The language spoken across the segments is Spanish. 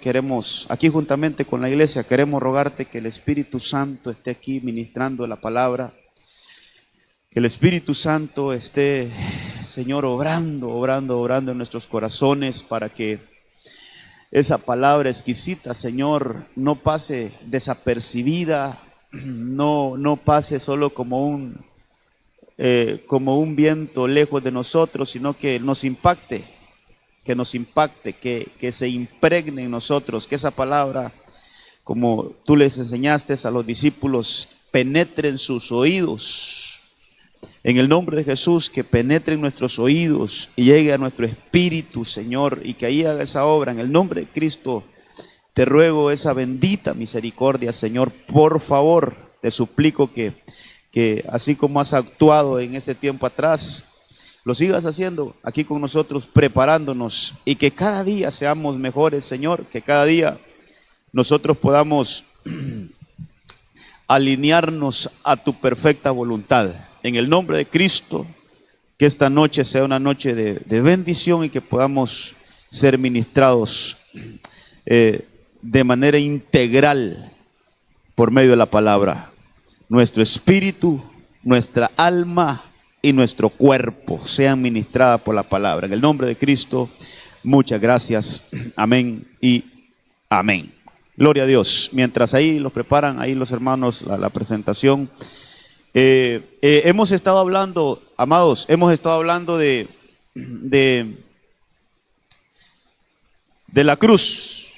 Queremos, aquí juntamente con la iglesia, queremos rogarte que el Espíritu Santo esté aquí ministrando la palabra, que el Espíritu Santo esté, Señor, obrando en nuestros corazones para que esa palabra exquisita, Señor, no pase desapercibida, no pase solo como un viento lejos de nosotros, sino que nos impacte, que se impregne en nosotros, que esa palabra, como tú les enseñaste a los discípulos, penetre en sus oídos. En el nombre de Jesús, que penetre en nuestros oídos y llegue a nuestro espíritu, Señor, y que ahí haga esa obra. En el nombre de Cristo, te ruego esa bendita misericordia, Señor. Por favor, te suplico que así como has actuado en este tiempo atrás, lo sigas haciendo aquí con nosotros, preparándonos, y que cada día seamos mejores, Señor, que cada día nosotros podamos alinearnos a tu perfecta voluntad. En el nombre de Cristo, que esta noche sea una noche de bendición y que podamos ser ministrados de manera integral por medio de la palabra. Nuestro espíritu, nuestra alma y nuestro cuerpo sean ministradas por la palabra. En el nombre de Cristo, muchas gracias. Amén y amén. Gloria a Dios. Mientras ahí los preparan, ahí los hermanos, la presentación. Hemos estado hablando, amados, de la cruz.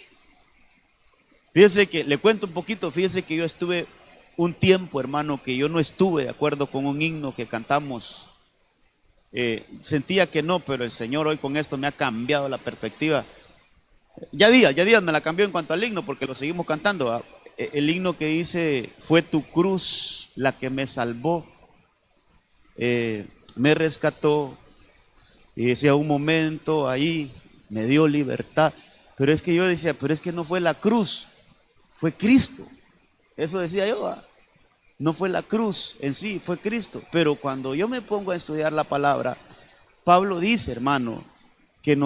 Fíjese que, le cuento un poquito, fíjese que yo estuve un tiempo, hermano, que yo no estuve de acuerdo con un himno que cantamos. Sentía que no, pero el Señor hoy con esto me ha cambiado la perspectiva. Ya Díaz me la cambió en cuanto al himno, porque lo seguimos cantando. El himno que dice: fue tu cruz la que me salvó, me rescató, y decía, un momento ahí me dio libertad. Pero es que yo decía, pero es que no fue la cruz, fue Cristo. Eso decía yo, no fue la cruz en sí, fue Cristo. Pero cuando yo me pongo a estudiar la palabra, Pablo dice, hermano, que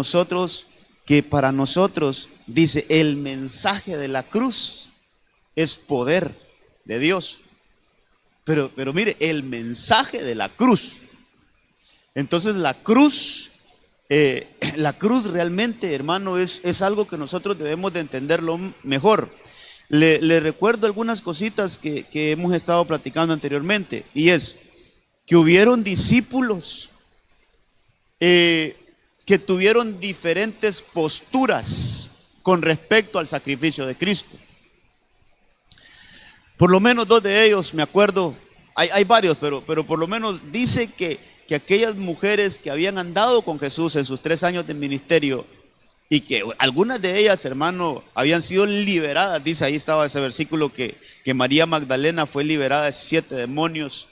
para nosotros, dice, el mensaje de la cruz es poder de Dios. Pero mire, el mensaje de la cruz. Entonces la cruz realmente, hermano, es algo que nosotros debemos de entenderlo mejor. Le recuerdo algunas cositas que hemos estado platicando anteriormente, y es que hubieron discípulos que tuvieron diferentes posturas con respecto al sacrificio de Cristo. Por lo menos dos de ellos, me acuerdo, hay varios, pero por lo menos dice que aquellas mujeres que habían andado con Jesús en sus 3 años de ministerio, y que algunas de ellas, hermano, habían sido liberadas. Dice, ahí estaba ese versículo, que María Magdalena fue liberada de 7 demonios.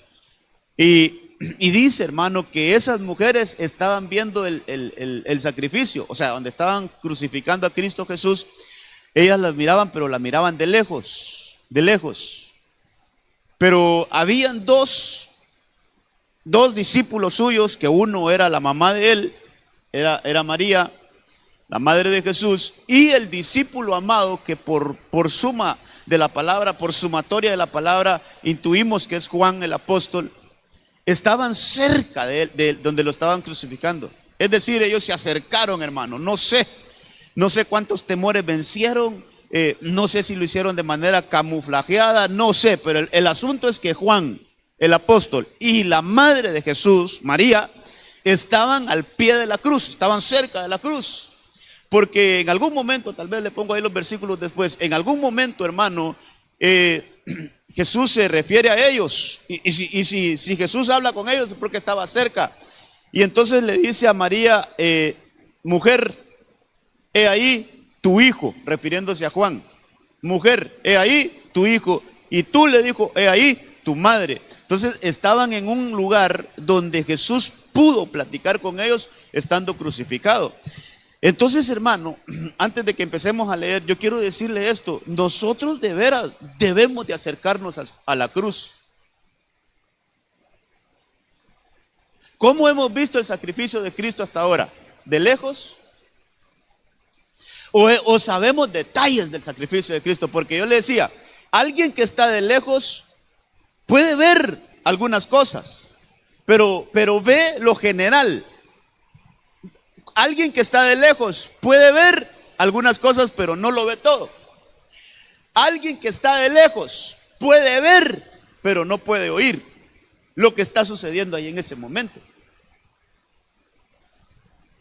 Y dice, hermano, que esas mujeres estaban viendo el sacrificio, o sea, donde estaban crucificando a Cristo Jesús. Ellas las miraban, pero la miraban de lejos. Pero habían dos discípulos suyos, que uno era la mamá de él, era María, la madre de Jesús, y el discípulo amado, que por suma de la palabra, por sumatoria de la palabra, intuimos que es Juan el apóstol. Estaban cerca de él, donde lo estaban crucificando. Es decir, ellos se acercaron, hermano. No sé cuántos temores vencieron. No sé si lo hicieron de manera camuflajeada, no sé, pero el asunto es que Juan, el apóstol, y la madre de Jesús, María, estaban al pie de la cruz, estaban cerca de la cruz. Porque en algún momento, tal vez le pongo ahí los versículos después, en algún momento, hermano, Jesús se refiere a ellos, y si Jesús habla con ellos es porque estaba cerca. Y entonces le dice a María, mujer, he ahí tu hijo, refiriéndose a Juan. Mujer, he ahí tu hijo. Y tú, le dijo, he ahí tu madre. Entonces estaban en un lugar donde Jesús pudo platicar con ellos estando crucificado. Entonces, hermano, antes de que empecemos a leer, yo quiero decirle esto: nosotros de veras debemos de acercarnos a la cruz. ¿Cómo hemos visto el sacrificio de Cristo hasta ahora? ¿De lejos? o sabemos detalles del sacrificio de Cristo. Porque yo le decía, alguien que está de lejos puede ver algunas cosas, pero ve lo general. Alguien que está de lejos puede ver algunas cosas, pero no lo ve todo. Alguien que está de lejos puede ver, pero no puede oír lo que está sucediendo ahí en ese momento.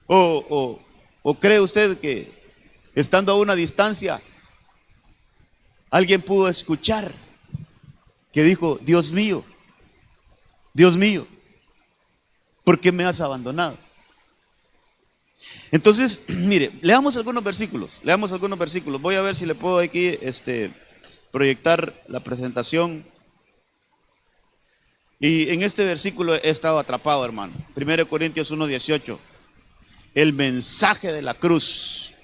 ¿O cree usted que estando a una distancia alguien pudo escuchar que dijo: Dios mío, ¿por qué me has abandonado? Entonces, mire, leamos algunos versículos. Voy a ver si le puedo aquí proyectar la presentación. Y en este versículo he estado atrapado, hermano. 1 Corintios 1:18. El mensaje de la cruz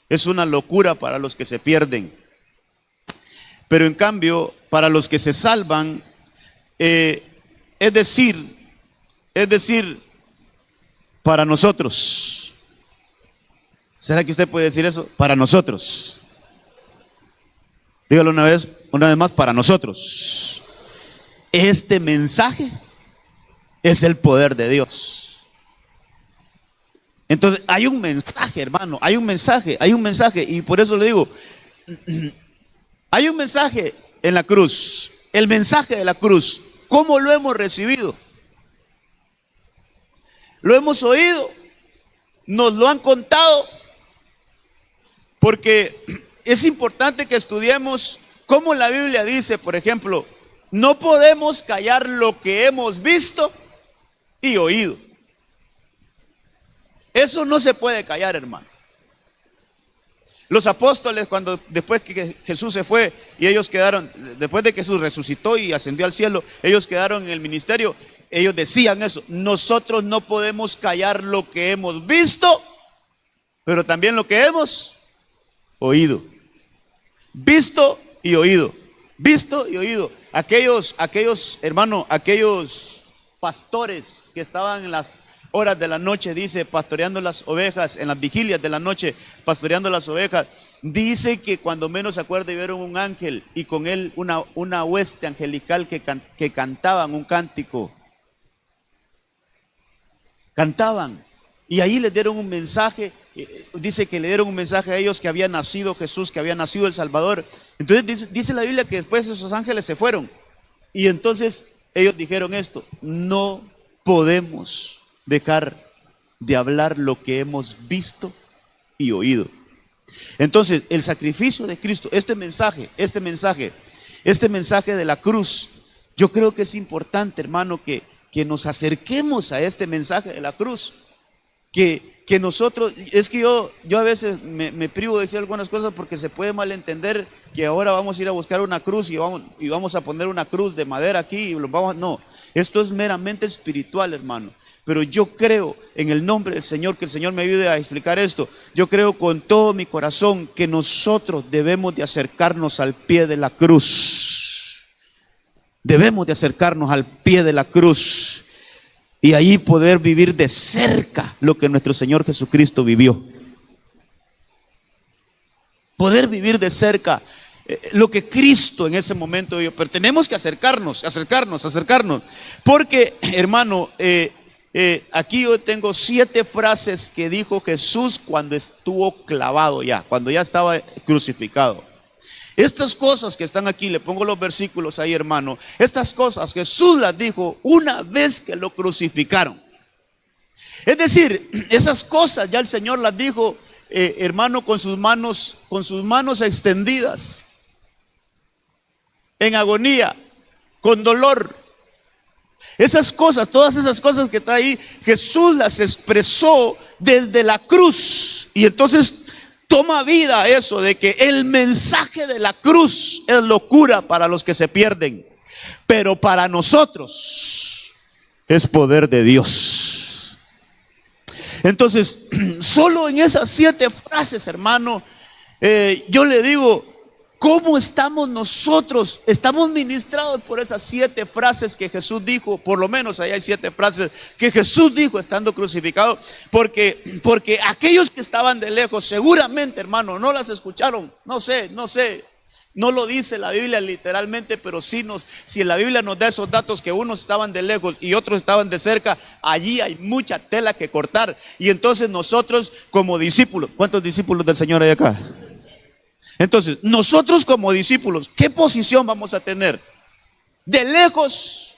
es una locura para los que se pierden. Pero en cambio, para los que se salvan, es decir, para nosotros. ¿Será que usted puede decir eso? Para nosotros. Dígalo una vez más, para nosotros. Este mensaje es el poder de Dios. Entonces hay un mensaje, hermano, hay un mensaje, y por eso le digo, hay un mensaje en la cruz. El mensaje de la cruz, ¿cómo lo hemos recibido? Lo hemos oído, nos lo han contado, porque es importante que estudiemos cómo la Biblia dice, por ejemplo, no podemos callar lo que hemos visto y oído. Eso no se puede callar, hermano. Los apóstoles, después que Jesús se fue y ellos quedaron, después de que Jesús resucitó y ascendió al cielo, ellos quedaron en el ministerio. Ellos decían eso: nosotros no podemos callar lo que hemos visto, pero también lo que hemos oído. Visto y oído. Visto y oído. Aquellos pastores que estaban en las horas de la noche, dice, pastoreando las ovejas, en las vigilias de la noche, pastoreando las ovejas, dice que cuando menos se acuerda vieron un ángel y con él una hueste angelical que cantaban un cántico. Cantaban. Y ahí les dieron un mensaje. Dice que le dieron un mensaje a ellos que había nacido Jesús, que había nacido el Salvador. Entonces dice la Biblia que después esos ángeles se fueron. Y entonces ellos dijeron esto: no podemos dejar de hablar lo que hemos visto y oído. Entonces el sacrificio de Cristo, este mensaje de la cruz, yo creo que es importante, hermano, que nos acerquemos a este mensaje de la cruz. Que nosotros, es que yo a veces me privo de decir algunas cosas porque se puede malentender que ahora vamos a ir a buscar una cruz y vamos a poner una cruz de madera aquí no, esto es meramente espiritual, hermano. Pero yo creo en el nombre del Señor, que el Señor me ayude a explicar esto. Yo creo con todo mi corazón que nosotros debemos de acercarnos al pie de la cruz. Debemos de acercarnos al pie de la cruz y ahí poder vivir de cerca lo que nuestro Señor Jesucristo vivió. Poder vivir de cerca lo que Cristo en ese momento vivió. Pero tenemos que acercarnos. Porque, hermano, aquí yo tengo 7 frases que dijo Jesús cuando estuvo clavado cuando ya estaba crucificado. Estas cosas que están aquí, le pongo los versículos ahí, hermano. Estas cosas Jesús las dijo una vez que lo crucificaron. Es decir, esas cosas ya el Señor las dijo, hermano, con sus manos extendidas, en agonía, con dolor. Esas cosas, todas esas cosas que trae ahí, Jesús las expresó desde la cruz. Y entonces toma vida eso de que el mensaje de la cruz es locura para los que se pierden, pero para nosotros es poder de Dios. Entonces, solo en esas 7 frases, hermano, yo le digo, ¿Cómo estamos nosotros? Estamos ministrados por esas 7 frases que Jesús dijo. Por lo menos ahí hay 7 frases que Jesús dijo estando crucificado. Porque aquellos que estaban de lejos seguramente, hermano, no las escucharon. No sé. No lo dice la Biblia literalmente, pero si la Biblia nos da esos datos que unos estaban de lejos y otros estaban de cerca, allí hay mucha tela que cortar. Y entonces nosotros como discípulos, ¿cuántos discípulos del Señor hay acá? Entonces, nosotros como discípulos, ¿qué posición vamos a tener? ¿De lejos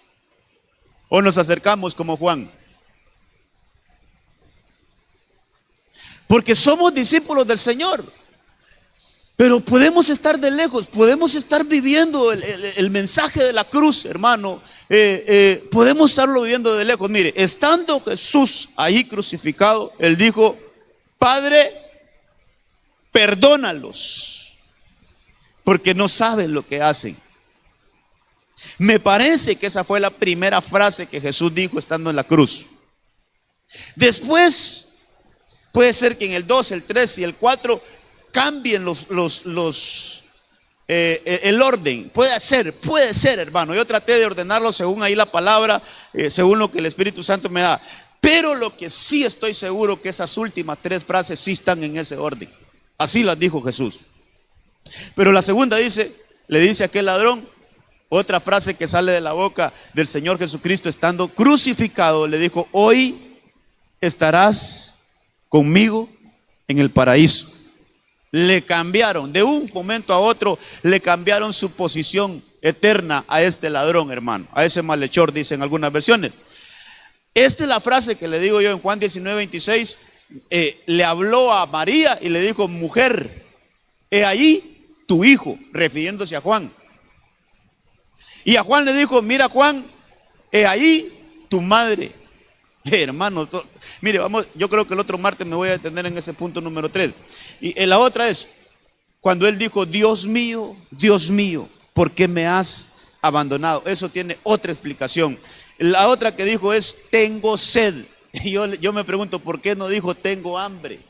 o nos acercamos como Juan? Porque somos discípulos del Señor, pero podemos estar de lejos, podemos estar viviendo el mensaje de la cruz, hermano. Podemos estarlo viviendo de lejos. Mire, estando Jesús ahí crucificado, Él dijo: Padre, perdónalos, porque no saben lo que hacen. Me parece que esa fue la primera frase que Jesús dijo estando en la cruz. Después, puede ser que en el 2, el 3 y el 4 cambien el orden. Puede ser, hermano. Yo traté de ordenarlo según ahí la palabra, según lo que el Espíritu Santo me da. Pero lo que sí estoy seguro que esas últimas 3 frases sí están en ese orden. Así las dijo Jesús. Pero la segunda le dice a aquel ladrón, otra frase que sale de la boca del Señor Jesucristo estando crucificado, le dijo: hoy estarás conmigo en el paraíso. Le cambiaron, de un momento a otro, le cambiaron su posición eterna a este ladrón, hermano, a ese malhechor, dicen algunas versiones. Esta es la frase que le digo yo en Juan 19:26. Le habló a María y le dijo: mujer, he ahí tu hijo, refiriéndose a Juan. Y a Juan le dijo: mira, Juan, he ahí tu madre. Hermano, mire, yo creo que el otro martes me voy a detener en ese punto número 3. Y la otra es cuando él dijo: Dios mío, ¿por qué me has abandonado? Eso tiene otra explicación. La otra que dijo es: tengo sed. Y yo me pregunto, ¿por qué no dijo tengo hambre?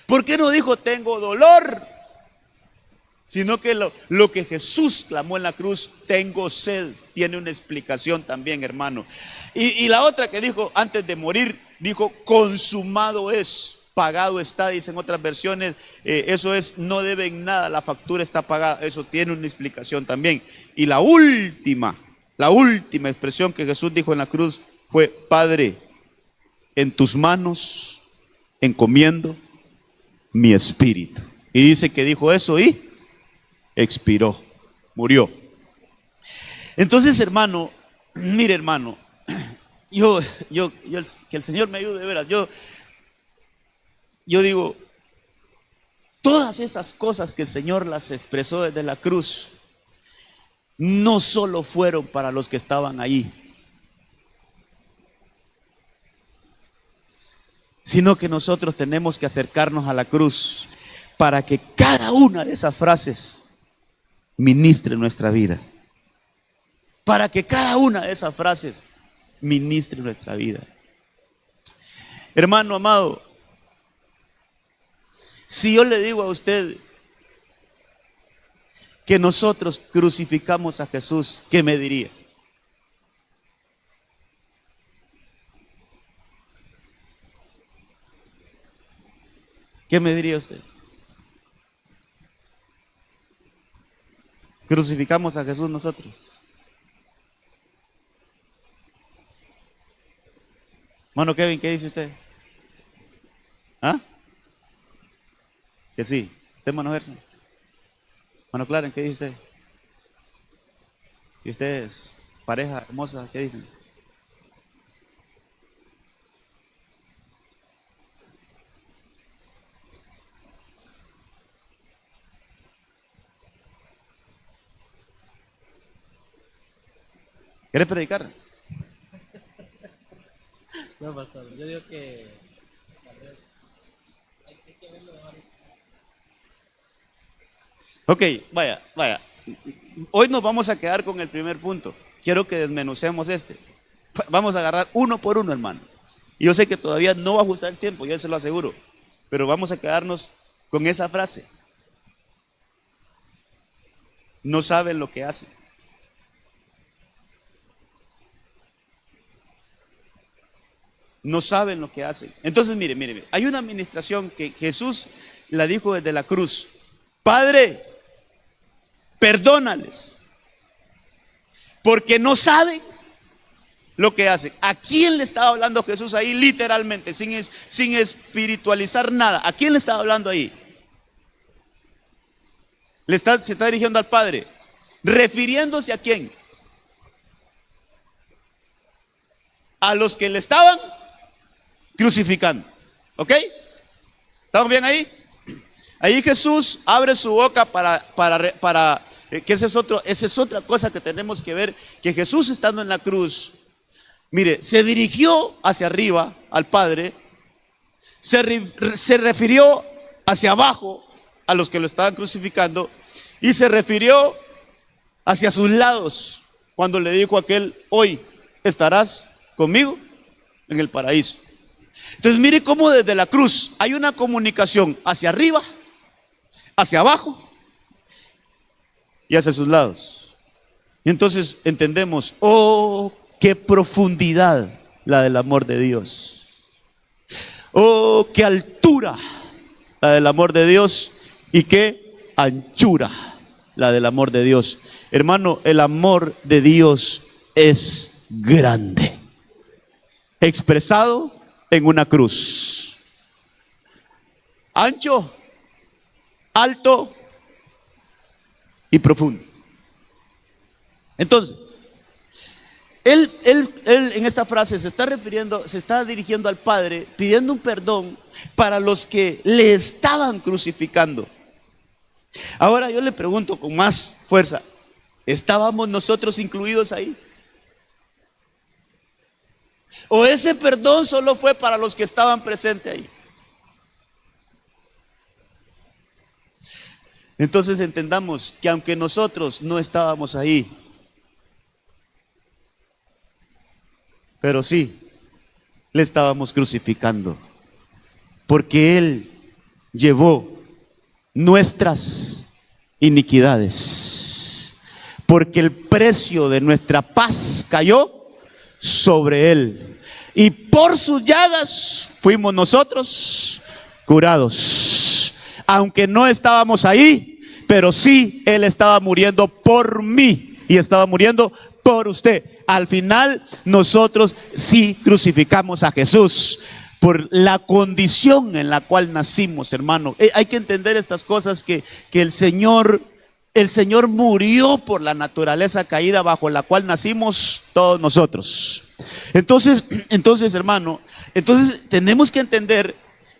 ¿Por qué no dijo tengo dolor? Sino que lo que Jesús clamó en la cruz, tengo sed, tiene una explicación también, hermano. Y la otra que dijo antes de morir, dijo: consumado es, pagado está, dicen otras versiones. Eso es, no deben nada, la factura está pagada. Eso tiene una explicación también. Y la última expresión que Jesús dijo en la cruz fue: Padre, en tus manos encomiendo mi espíritu. Y dice que dijo eso y expiró, murió. Entonces, hermano, mire, hermano, que el Señor me ayude de veras. Yo digo, todas esas cosas que el Señor las expresó desde la cruz, no solo fueron para los que estaban ahí, sino que nosotros tenemos que acercarnos a la cruz para que cada una de esas frases ministre nuestra vida. Para que cada una de esas frases ministre nuestra vida. Hermano amado, si yo le digo a usted que nosotros crucificamos a Jesús, ¿qué me diría? ¿Qué me diría usted? Crucificamos a Jesús nosotros. Hermano Kevin, ¿qué dice usted? ¿Ah? Que sí. Hermano Gerson. Hermano Clarence, ¿qué dice usted? ¿Y ustedes, pareja hermosa, qué dicen? ¿Quieres predicar? No, pastor, yo digo que tal vez hay que verlo de varios. Ok, vaya. Hoy nos vamos a quedar con el primer punto. Quiero que desmenucemos este. Vamos a agarrar uno por uno, hermano. Y yo sé que todavía no va a ajustar el tiempo, yo se lo aseguro. Pero vamos a quedarnos con esa frase. no saben lo que hacen. No saben lo que hacen. Entonces, mire, hay una administración que Jesús la dijo desde la cruz: Padre, perdónales, porque no saben lo que hacen. ¿A quién le estaba hablando Jesús ahí literalmente, sin espiritualizar nada? ¿A quién le estaba hablando ahí? Se está dirigiendo al Padre. ¿Refiriéndose a quién? A los que le estaban crucificando. ¿Ok? ¿Estamos bien ahí? Ahí Jesús abre su boca para que esa es otra cosa que tenemos que ver, que Jesús, estando en la cruz, mire, se dirigió hacia arriba al Padre, se refirió hacia abajo a los que lo estaban crucificando, y se refirió hacia sus lados cuando le dijo a aquel: hoy estarás conmigo en el paraíso. Entonces mire cómo desde la cruz hay una comunicación hacia arriba, hacia abajo y hacia sus lados. Y entonces entendemos: oh, qué profundidad la del amor de Dios. Oh, qué altura la del amor de Dios, y qué anchura la del amor de Dios. Hermano, el amor de Dios es grande, expresado en una cruz. Ancho, alto y profundo. Entonces, él en esta frase se está dirigiendo al Padre, pidiendo un perdón para los que le estaban crucificando. Ahora yo le pregunto con más fuerza: ¿estábamos nosotros incluidos ahí? ¿O ese perdón solo fue para los que estaban presentes ahí? Entonces entendamos que aunque nosotros no estábamos ahí, pero sí le estábamos crucificando, porque Él llevó nuestras iniquidades, porque el precio de nuestra paz cayó sobre Él, y por sus llagas fuimos nosotros curados. Aunque no estábamos ahí, pero sí Él estaba muriendo por mí y estaba muriendo por usted. Al final nosotros sí crucificamos a Jesús por la condición en la cual nacimos, hermano. Hay que entender estas cosas, que el Señor murió por la naturaleza caída bajo la cual nacimos todos nosotros. Entonces, hermano, tenemos que entender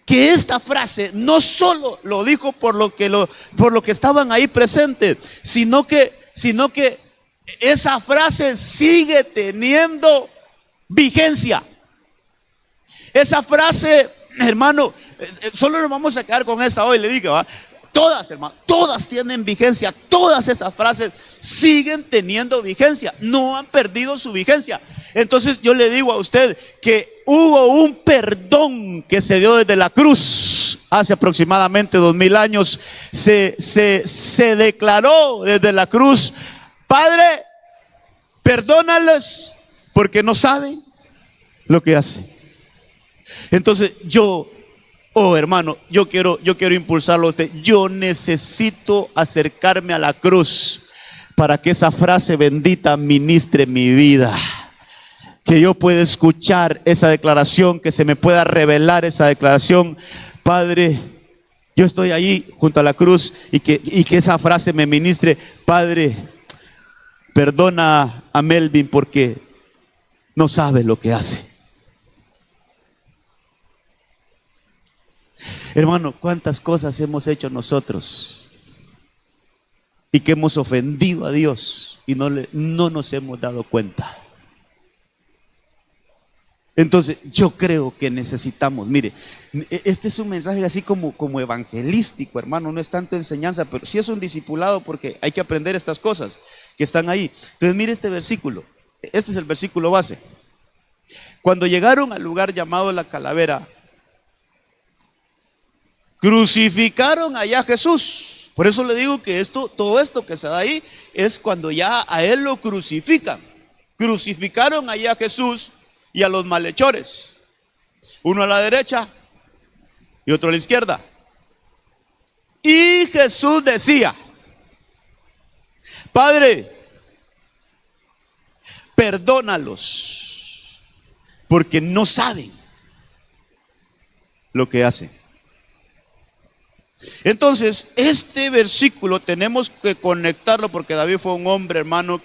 que esta frase no solo lo dijo por lo que estaban ahí presentes, sino que esa frase sigue teniendo vigencia. Esa frase, hermano, solo nos vamos a quedar con esta hoy, le digo, ¿va? Todas, hermano, todas tienen vigencia. Todas esas frases siguen teniendo vigencia, no han perdido su vigencia. Entonces yo le digo a usted que hubo un perdón que se dio desde la cruz hace aproximadamente 2000 años. Se declaró desde la cruz: Padre, perdónales porque no saben lo que hacen. Entonces hermano, yo quiero impulsarlo a usted. Yo necesito acercarme a la cruz para que esa frase bendita ministre mi vida, que yo pueda escuchar esa declaración, que se me pueda revelar esa declaración: Padre, yo estoy ahí junto a la cruz, y que esa frase me ministre: Padre, perdona a Melvin porque no sabe lo que hace. Hermano, cuántas cosas hemos hecho nosotros y que hemos ofendido a Dios y no nos hemos dado cuenta. Entonces yo creo que necesitamos, mire, este es un mensaje así como evangelístico, hermano, no es tanto enseñanza, pero sí es un discipulado, porque hay que aprender estas cosas que están ahí. Entonces mire este versículo, este es el versículo base. Cuando llegaron al lugar llamado La Calavera, crucificaron allá a Jesús, Por eso le digo que todo esto que se da ahí es cuando ya a él lo crucifican. Crucificaron ahí a Jesús y a los malhechores. Uno a la derecha y otro a la izquierda. Y Jesús decía: Padre, perdónalos, porque no saben lo que hacen. Entonces, este versículo tenemos que conectarlo, porque David fue un hombre, hermano,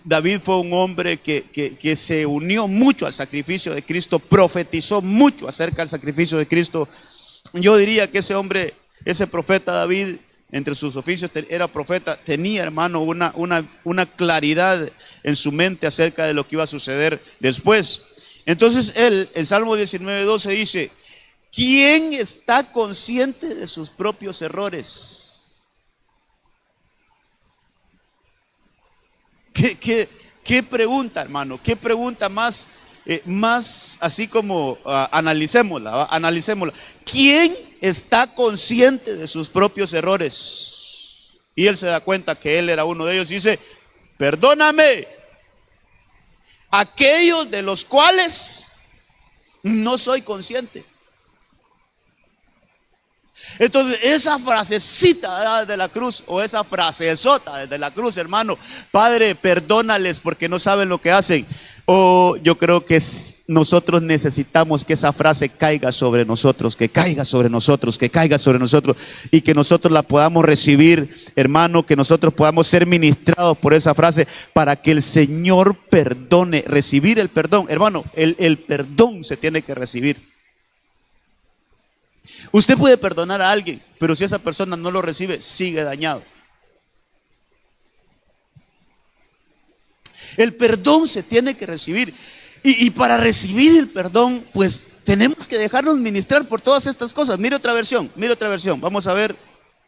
David fue un hombre que se unió mucho al sacrificio de Cristo, profetizó mucho acerca del sacrificio de Cristo. Yo diría que ese hombre, ese profeta David, entre sus oficios era profeta, tenía, hermano, una claridad en su mente acerca de lo que iba a suceder después. Entonces él, en Salmo 19:12 dice: ¿quién está consciente de sus propios errores? ¿Qué pregunta, hermano? ¿Qué pregunta más así como analicémosla, ¿va? Analicémosla. ¿Quién está consciente de sus propios errores? Y él se da cuenta que él era uno de ellos y dice: perdóname aquellos de los cuales no soy consciente. Entonces esa frasecita desde la cruz, o esa frasezota desde la cruz, hermano: Padre, perdónales porque no saben lo que hacen. Yo creo que nosotros necesitamos que esa frase caiga sobre nosotros, que caiga sobre nosotros, que caiga sobre nosotros, y que nosotros la podamos recibir, hermano, que nosotros podamos ser ministrados por esa frase, para que el Señor perdone. Recibir el perdón, hermano, el perdón se tiene que recibir. Usted puede perdonar a alguien, pero si esa persona no lo recibe, sigue dañado. El perdón se tiene que recibir. Y para recibir el perdón, pues tenemos que dejarnos ministrar por todas estas cosas. Mire otra versión. Vamos a ver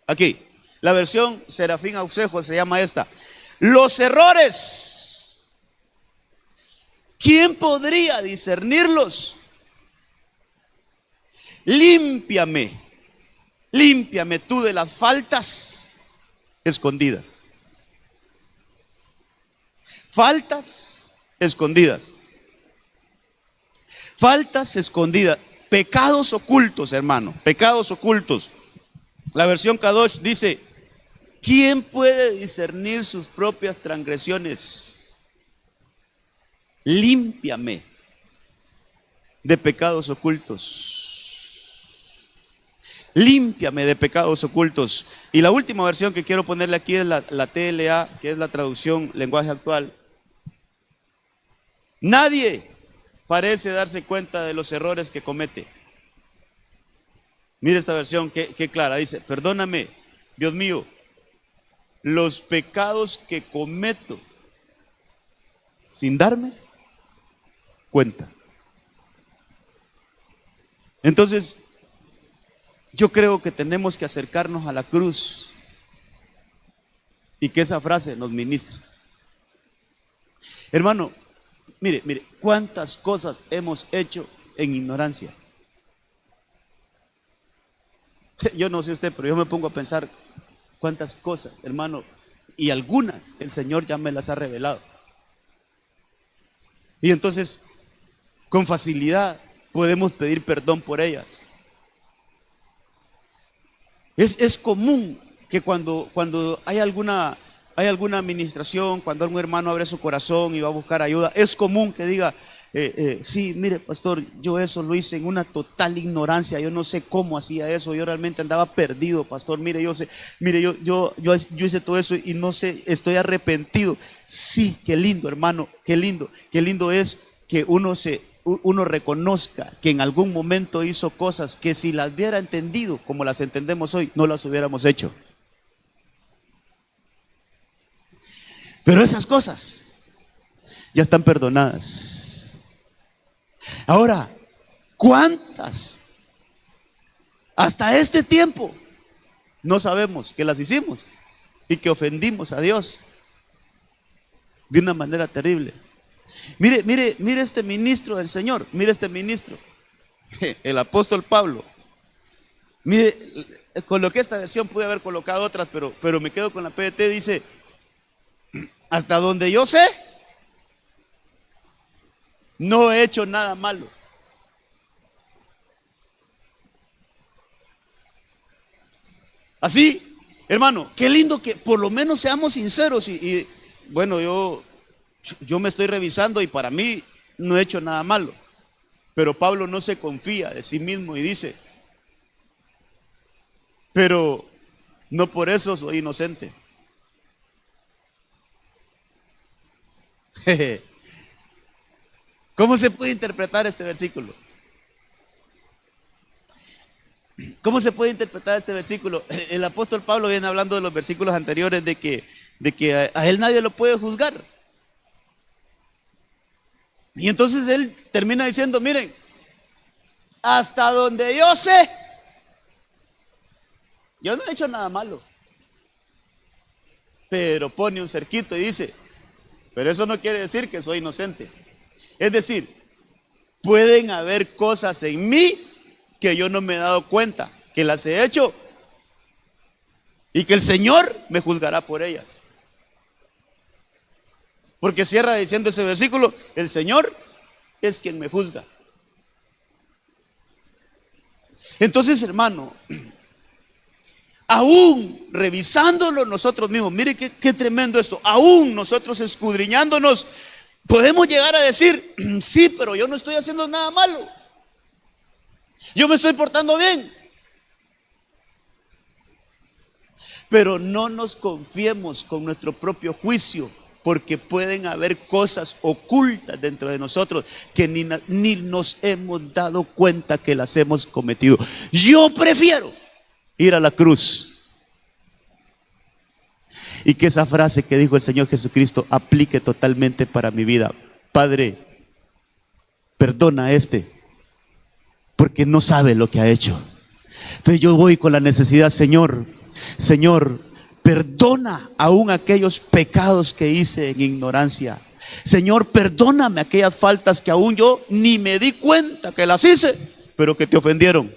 aquí. La versión Serafín Ausejo se llama esta: los errores, ¿quién podría discernirlos? Límpiame tú de las faltas escondidas. Faltas escondidas. Faltas escondidas. Pecados ocultos, hermano. Pecados ocultos. La versión Kadosh dice: ¿quién puede discernir sus propias transgresiones? Límpiame de pecados ocultos. Límpiame de pecados ocultos. Y la última versión que quiero ponerle aquí es la TLA, que es la traducción lenguaje actual. Nadie parece darse cuenta de los errores que comete. Mire esta versión que clara. Dice: perdóname, Dios mío, los pecados que cometo sin darme cuenta. Entonces, yo creo que tenemos que acercarnos a la cruz y que esa frase nos ministre. Hermano, mire, cuántas cosas hemos hecho en ignorancia. Yo no sé usted, pero yo me pongo a pensar cuántas cosas, hermano, y algunas el Señor ya me las ha revelado. Y entonces, con facilidad podemos pedir perdón por ellas. Es común que cuando hay alguna administración, cuando algún hermano abre su corazón y va a buscar ayuda, es común que diga: sí, mire, pastor, yo eso lo hice en una total ignorancia, yo no sé cómo hacía eso, yo realmente andaba perdido, pastor, yo hice todo eso y no sé, estoy arrepentido. Sí, qué lindo, hermano, qué lindo es que uno reconozca que en algún momento hizo cosas que si las hubiera entendido como las entendemos hoy, no las hubiéramos hecho. Pero esas cosas ya están perdonadas. Ahora, ¿cuántas hasta este tiempo no sabemos que las hicimos y que ofendimos a Dios de una manera terrible? Mire este ministro del Señor, mire este ministro, el apóstol Pablo. Mire, coloqué esta versión, pude haber colocado otras, pero me quedo con la PDT. Dice, hasta donde yo sé, no he hecho nada malo. Así, hermano, qué lindo que por lo menos seamos sinceros. Y bueno, yo me estoy revisando y para mí no he hecho nada malo. Pero Pablo no se confía de sí mismo y dice, pero no por eso soy inocente. ¿Cómo se puede interpretar este versículo? ¿Cómo se puede interpretar este versículo? El apóstol Pablo viene hablando de los versículos anteriores de que a él nadie lo puede juzgar. Y entonces él termina diciendo, miren, hasta donde yo sé, yo no he hecho nada malo. Pero pone un cerquito y dice, pero eso no quiere decir que soy inocente. Es decir, pueden haber cosas en mí que yo no me he dado cuenta, que las he hecho y que el Señor me juzgará por ellas. Porque cierra diciendo ese versículo, el Señor es quien me juzga. Entonces, hermano, aún revisándolo nosotros mismos, mire qué tremendo esto, aún nosotros escudriñándonos, podemos llegar a decir, sí, pero yo no estoy haciendo nada malo. Yo me estoy portando bien. Pero no nos confiemos con nuestro propio juicio, porque pueden haber cosas ocultas dentro de nosotros que ni nos hemos dado cuenta que las hemos cometido. Yo prefiero ir a la cruz y que esa frase que dijo el Señor Jesucristo aplique totalmente para mi vida. Padre, perdona a este, porque no sabe lo que ha hecho. Entonces yo voy con la necesidad, Señor, perdona aún aquellos pecados que hice en ignorancia. Señor, perdóname aquellas faltas que aún yo ni me di cuenta que las hice, pero que te ofendieron.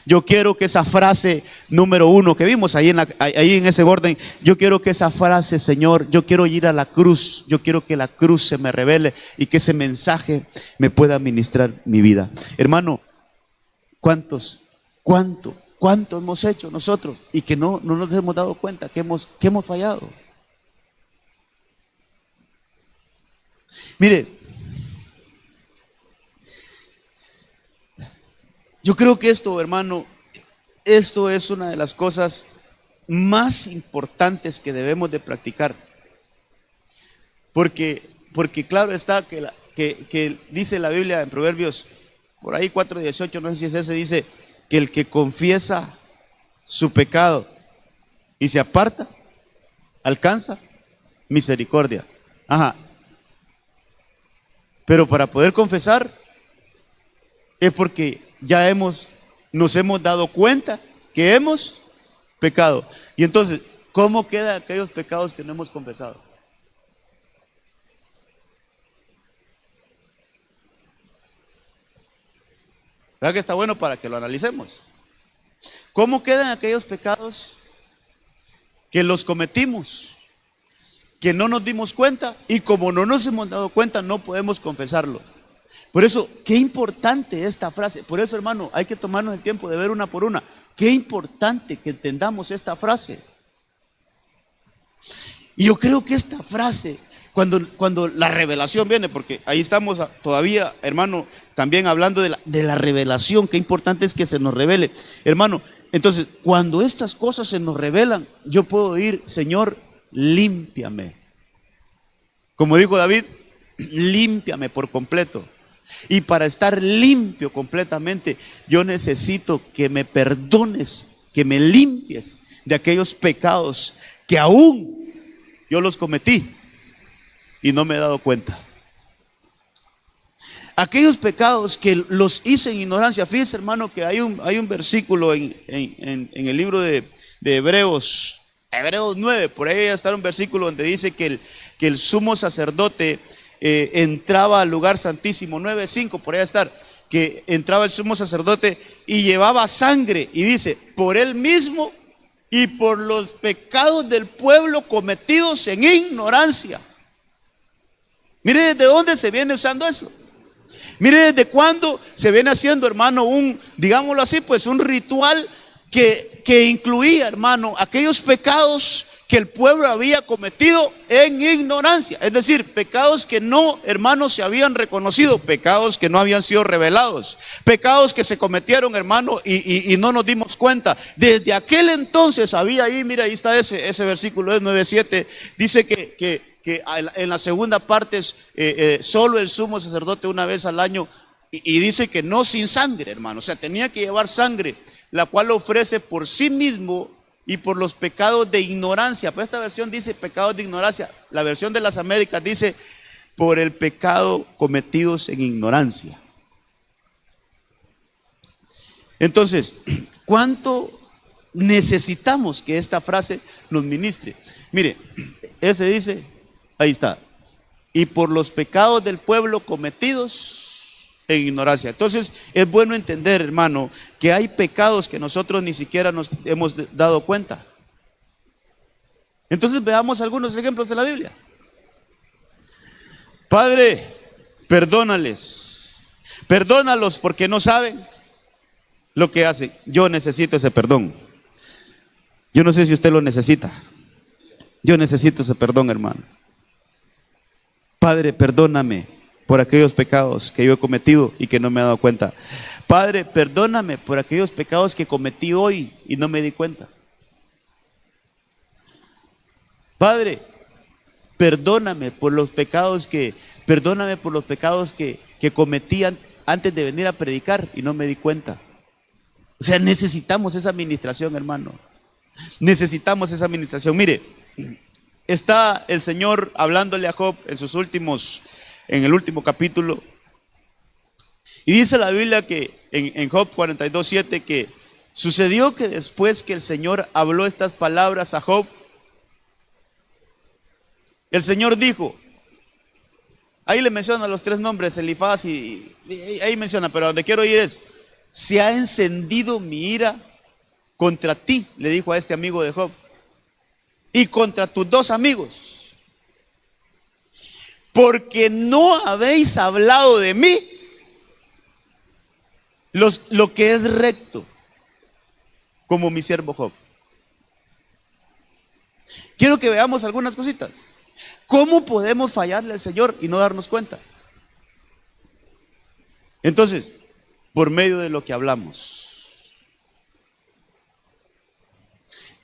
Yo quiero que esa frase número 1 que vimos ahí en ese orden, yo quiero que esa frase, Señor, yo quiero ir a la cruz, yo quiero que la cruz se me revele y que ese mensaje me pueda ministrar mi vida. Hermano, ¿cuánto hemos hecho nosotros y que no nos hemos dado cuenta que hemos fallado? Mire, yo creo que esto, hermano, esto es una de las cosas más importantes que debemos de practicar. Porque claro está que dice la Biblia en Proverbios, por ahí 4:18, no sé si es ese, dice que el que confiesa su pecado y se aparta, alcanza misericordia. Ajá. Pero para poder confesar es porque ya nos hemos dado cuenta que hemos pecado. Y entonces, ¿cómo quedan aquellos pecados que no hemos confesado? ¿Verdad que está bueno para que lo analicemos? ¿Cómo quedan aquellos pecados que los cometimos, que no nos dimos cuenta, y como no nos hemos dado cuenta no podemos confesarlo? Por eso, qué importante esta frase. Por eso, hermano, hay que tomarnos el tiempo de ver una por una. Qué importante que entendamos esta frase. Y yo creo que esta frase, cuando la revelación viene, porque ahí estamos todavía, hermano, también hablando de la revelación, qué importante es que se nos revele, hermano. Entonces, cuando estas cosas se nos revelan, yo puedo ir, Señor, límpiame. Como dijo David, límpiame por completo. Y para estar limpio completamente, yo necesito que me perdones, que me limpies de aquellos pecados que aún yo los cometí y no me he dado cuenta. Aquellos pecados que los hice en ignorancia. Fíjese, hermano, que hay un versículo en el libro de Hebreos 9, por ahí está un versículo donde dice que el sumo sacerdote entraba al lugar santísimo, 9:5, por ahí estar, que entraba el sumo sacerdote y llevaba sangre, y dice, por él mismo y por los pecados del pueblo cometidos en ignorancia. Mire desde dónde se viene usando eso. Mire desde cuándo se viene haciendo, hermano, digámoslo así, pues un ritual que incluía, hermano, aquellos pecados que el pueblo había cometido en ignorancia. Es decir, pecados que no, hermanos, se habían reconocido, pecados que no habían sido revelados, pecados que se cometieron, hermano, y no nos dimos cuenta. Desde aquel entonces había ahí, mira, ahí está ese versículo, es 9:7, dice que en la segunda parte solo el sumo sacerdote una vez al año, y dice que no sin sangre, hermano, o sea, tenía que llevar sangre, la cual ofrece por sí mismo y por los pecados de ignorancia. Pero esta versión dice pecados de ignorancia. La versión de las Américas dice por el pecado cometidos en ignorancia. Entonces, ¿cuánto necesitamos que esta frase nos ministre? Mire, ese dice, ahí está, y por los pecados del pueblo cometidos en ignorancia. Entonces es bueno entender, hermano, que hay pecados que nosotros ni siquiera nos hemos dado cuenta. Entonces veamos algunos ejemplos de la Biblia. Padre, perdónalos porque no saben lo que hacen. Yo necesito ese perdón. Yo no sé si usted lo necesita. Yo necesito ese perdón, hermano. Padre, perdóname por aquellos pecados que yo he cometido y que no me he dado cuenta. Padre, perdóname por aquellos pecados que cometí hoy y no me di cuenta. Padre, perdóname por los pecados que cometí antes de venir a predicar y no me di cuenta. O sea, necesitamos esa administración, hermano. Necesitamos esa administración. Mire, está el Señor hablándole a Job en el último capítulo, y dice la Biblia que en Job 42:7 que sucedió que después que el Señor habló estas palabras a Job, el Señor dijo, ahí le menciona los tres nombres, Elifaz, y ahí menciona, pero donde quiero ir es, se ha encendido mi ira contra ti, le dijo a este amigo de Job, y contra tus dos amigos, porque no habéis hablado de mí lo que es recto, como mi siervo Job. Quiero que veamos algunas cositas. ¿Cómo podemos fallarle al Señor y no darnos cuenta? Entonces, por medio de lo que hablamos.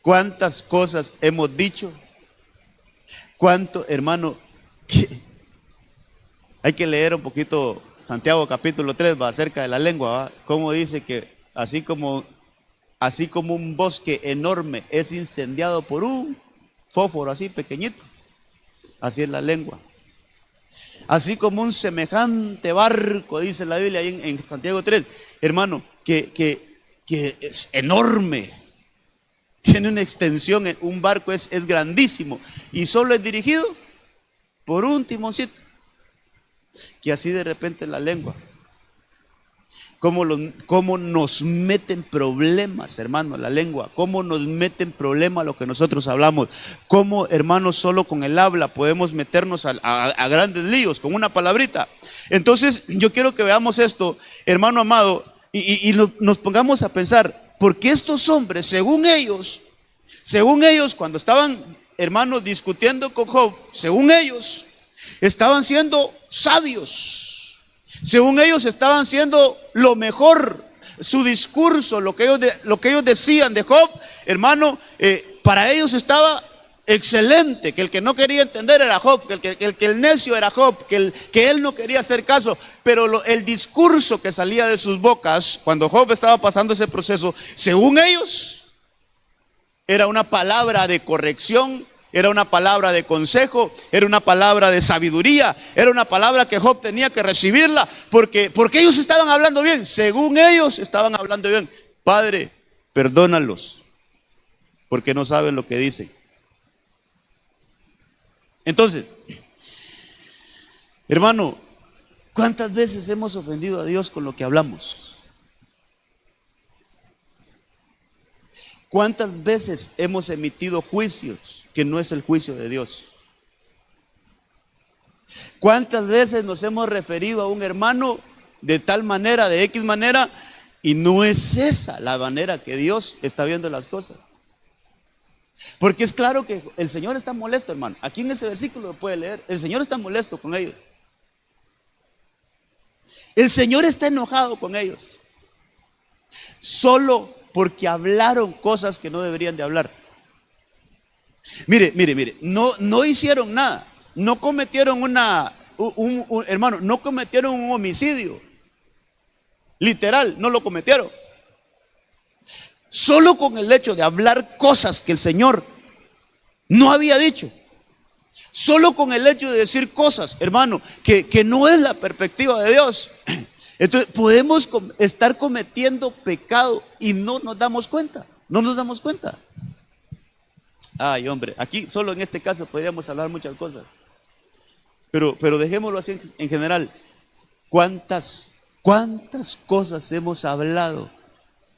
¿Cuántas cosas hemos dicho? ¿Cuánto, hermano? Hay que leer un poquito Santiago capítulo 3, va acerca de la lengua, ¿va? Cómo dice que así como un bosque enorme es incendiado por un fósforo así pequeñito, así es la lengua. Así como un semejante barco, dice la Biblia ahí en Santiago 3, hermano, que es enorme, tiene una extensión, un barco es grandísimo y solo es dirigido por un timoncito. Que así de repente la lengua, cómo nos meten problemas, hermano, la lengua, cómo nos meten problemas lo que nosotros hablamos, cómo, hermano, solo con el habla podemos meternos a grandes líos, con una palabrita. Entonces yo quiero que veamos esto, hermano amado, y nos pongamos a pensar, porque estos hombres, según ellos, cuando estaban, hermanos, discutiendo con Job, según ellos, estaban siendo sabios, según ellos estaban siendo lo mejor, su discurso, lo que ellos decían de Job, hermano, para ellos estaba excelente, que el que no quería entender era Job, que el necio era Job, que él no quería hacer caso, pero el discurso que salía de sus bocas cuando Job estaba pasando ese proceso, según ellos, era una palabra de corrección, era una palabra de consejo, era una palabra de sabiduría, era una palabra que Job tenía que recibirla, porque ellos estaban hablando bien, según ellos estaban hablando bien. Padre, perdónalos, porque no saben lo que dicen. Entonces, hermano, ¿Cuántas veces hemos ofendido a Dios con lo que hablamos? ¿Cuántas veces hemos emitido juicios que no es el juicio de Dios? ¿Cuántas veces nos hemos referido a un hermano de tal manera, de X manera, y no es esa la manera que Dios está viendo las cosas? Porque es claro que el Señor está molesto, hermano. Aquí en ese versículo lo puede leer. El Señor está molesto con ellos. El Señor está enojado con ellos. Solo porque hablaron cosas que no deberían de hablar. Mire, no hicieron nada. No cometieron hermano, no cometieron un homicidio. Literal, no lo cometieron. Solo con el hecho de hablar cosas que el Señor no había dicho. Solo con el hecho de decir cosas, hermano, que no es la perspectiva de Dios. Entonces podemos estar cometiendo pecado y no nos damos cuenta. No nos damos cuenta. Ay, hombre, aquí solo en este caso podríamos hablar muchas cosas. Pero dejémoslo así en general. ¿Cuántas cosas hemos hablado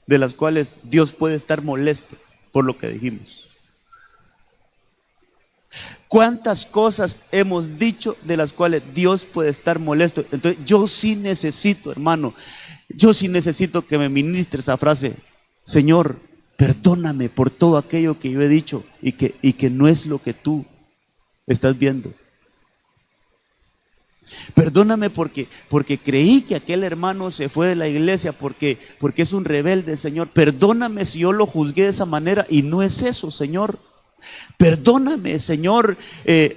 de las cuales Dios puede estar molesto por lo que dijimos? ¿Cuántas cosas hemos dicho de las cuales Dios puede estar molesto? Entonces yo sí necesito, hermano, yo sí necesito que me ministre esa frase: Señor, perdóname por todo aquello que yo he dicho y que no es lo que tú estás viendo. Perdóname porque creí que aquel hermano se fue de la iglesia porque es un rebelde, Señor. Perdóname si yo lo juzgué de esa manera y no es eso, Señor. Perdóname, Señor,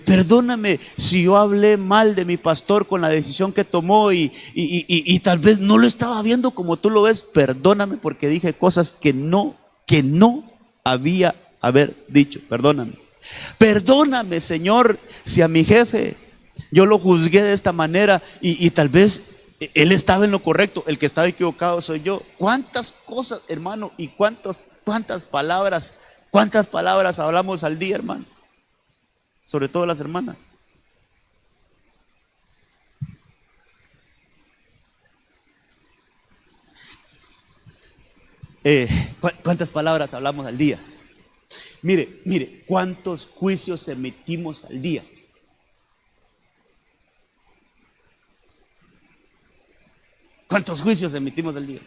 perdóname si yo hablé mal de mi pastor con la decisión que tomó y tal vez no lo estaba viendo como tú lo ves. Perdóname porque dije cosas que no había haber dicho. Perdóname. Perdóname, Señor, si a mi jefe yo lo juzgué de esta manera y tal vez él estaba en lo correcto, el que estaba equivocado soy yo. ¿Cuántas cosas, hermano, y cuántas palabras hablamos al día, hermano? Sobre todo las hermanas. ¿Cuántas palabras hablamos al día? Mire, ¿cuántos juicios emitimos al día? ¿Cuántos juicios emitimos al día?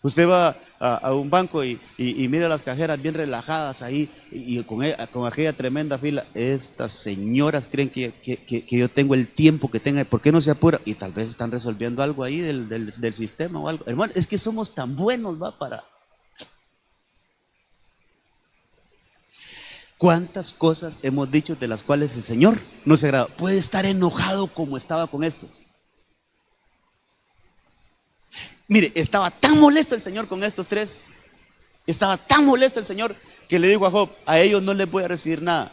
Usted va a un banco y mira las cajeras bien relajadas ahí y con aquella tremenda fila. Estas señoras creen que yo tengo el tiempo que tenga. ¿Por qué no se apura? Y tal vez están resolviendo algo ahí del sistema o algo. Hermano, es que somos tan buenos, para... ¿Cuántas cosas hemos dicho de las cuales el Señor no se agrada? Puede estar enojado como estaba con esto. Mire, estaba tan molesto el Señor con estos tres. Estaba tan molesto el Señor que le dijo a Job: a ellos no les voy a recibir nada.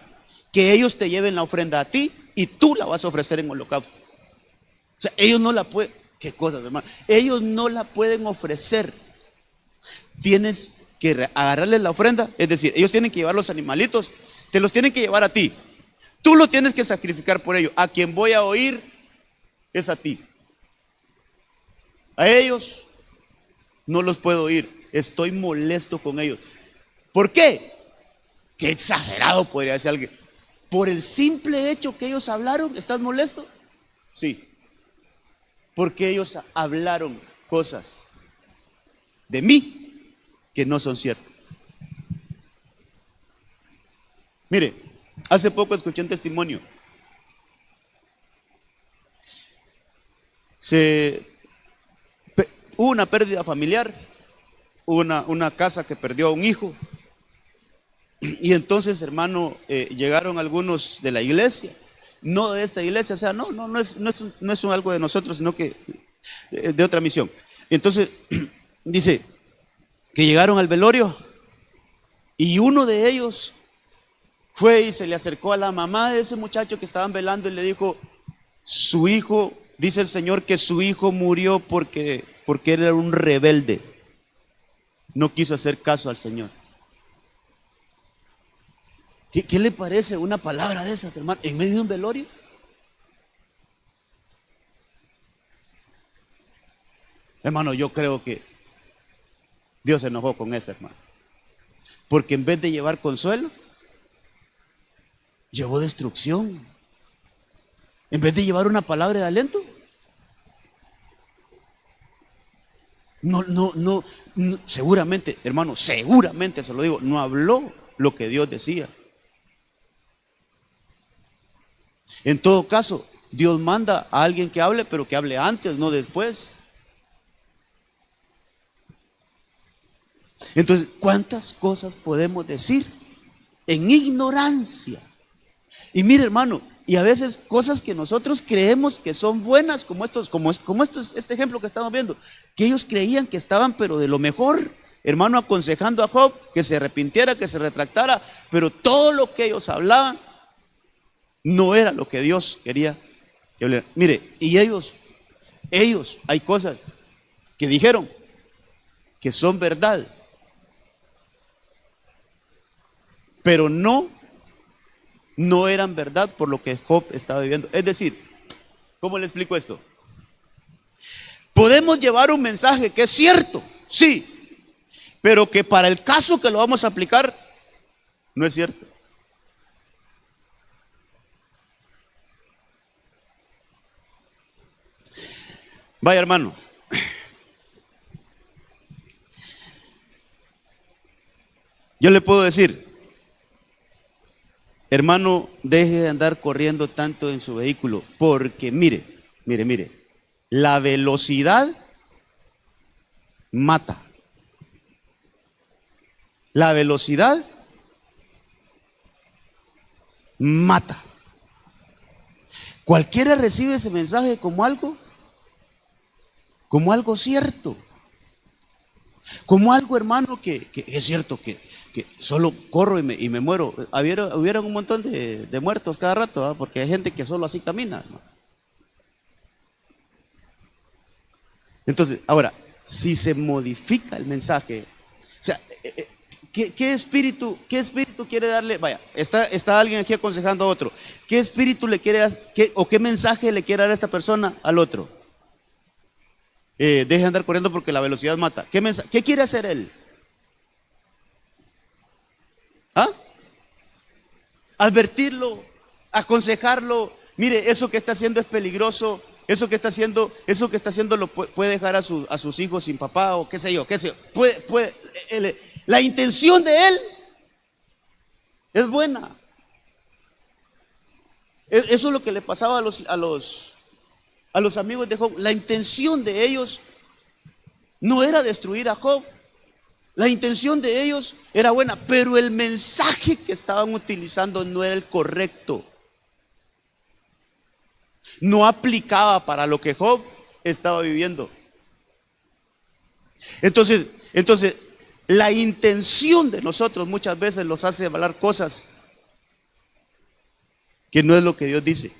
Que ellos te lleven la ofrenda a ti y tú la vas a ofrecer en holocausto. O sea, ellos no la pueden. ¿Qué cosas, hermano? Ellos no la pueden ofrecer. Tienes que agarrarles la ofrenda, es decir, ellos tienen que llevar los animalitos, te los tienen que llevar a ti. Tú lo tienes que sacrificar por ellos. A quien voy a oír es a ti. A ellos no los puedo oír. Estoy molesto con ellos. ¿Por qué? Qué exagerado podría decir alguien. ¿Por el simple hecho que ellos hablaron estás molesto? Sí. Porque ellos hablaron cosas de mí que no son ciertas. Mire, hace poco escuché un testimonio. Hubo una pérdida familiar, una casa que perdió a un hijo. Y entonces, hermano, llegaron algunos de la iglesia, no de esta iglesia, o sea, no es algo de nosotros, sino que de otra misión. Entonces, dice que llegaron al velorio y uno de ellos fue y se le acercó a la mamá de ese muchacho que estaban velando y le dijo: su hijo, dice el Señor que su hijo murió porque él era un rebelde, no quiso hacer caso al Señor. ¿Qué le parece una palabra de esas, hermano, en medio de un velorio? Hermano, yo creo que Dios se enojó con ese hermano, porque en vez de llevar consuelo, llevó destrucción. En vez de llevar una palabra de aliento, no, seguramente, hermano, seguramente se lo digo, no habló lo que Dios decía. En todo caso, Dios manda a alguien que hable, pero que hable antes, no después. Entonces, ¿cuántas cosas podemos decir en ignorancia? Y mire, hermano, y a veces cosas que nosotros creemos que son buenas, como este ejemplo que estamos viendo, que ellos creían que estaban pero de lo mejor, hermano, aconsejando a Job que se arrepintiera, que se retractara, pero todo lo que ellos hablaban no era lo que Dios quería que hablara. Mire, y ellos, hay cosas que dijeron que son verdad, pero no eran verdad por lo que Job estaba viviendo. Es decir, ¿cómo le explico esto? Podemos llevar un mensaje que es cierto, sí, pero que para el caso que lo vamos a aplicar, no es cierto. Vaya, hermano, yo le puedo decir, hermano, deje de andar corriendo tanto en su vehículo, porque mire, la velocidad mata. La velocidad mata. Cualquiera recibe ese mensaje como algo cierto, como algo, hermano, que es cierto, que solo corro y me muero. Hubieron un montón de muertos cada rato, ¿verdad? Porque hay gente que solo así camina, ¿no? Entonces, ahora, si se modifica el mensaje, o sea, ¿qué espíritu quiere darle? Vaya, está alguien aquí aconsejando a otro. ¿Qué espíritu le quiere dar, o qué mensaje le quiere dar a esta persona al otro? Deje de andar corriendo porque la velocidad mata. ¿Qué quiere hacer él? ¿Ah? Advertirlo, aconsejarlo. Mire, eso que está haciendo es peligroso. Eso que está haciendo lo puede dejar a sus hijos sin papá, o qué sé yo. La intención de él es buena. Eso es lo que le pasaba a los amigos de Job. La intención de ellos no era destruir a Job. La intención de ellos era buena, pero el mensaje que estaban utilizando no era el correcto. No aplicaba para lo que Job estaba viviendo. Entonces, la intención de nosotros muchas veces nos hace hablar cosas que no es lo que Dios dice.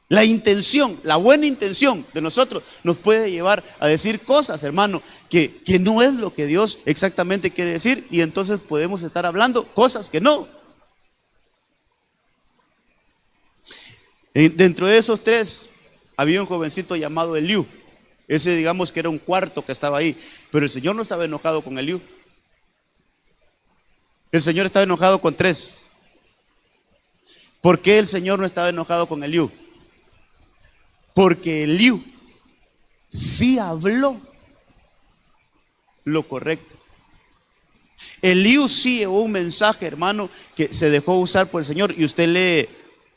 La intención, la buena intención de nosotros nos puede llevar a decir cosas, hermano, que no es lo que Dios exactamente quiere decir, y entonces podemos estar hablando cosas que no. Dentro de esos tres había un jovencito llamado Eliú. Ese, digamos, que era un cuarto que estaba ahí, pero el Señor no estaba enojado con Eliú. El Señor estaba enojado con tres. ¿Por qué el Señor no estaba enojado con Eliú? Porque Eliú sí habló lo correcto. Eliú sí llevó un mensaje, hermano, que se dejó usar por el Señor. Y usted lee,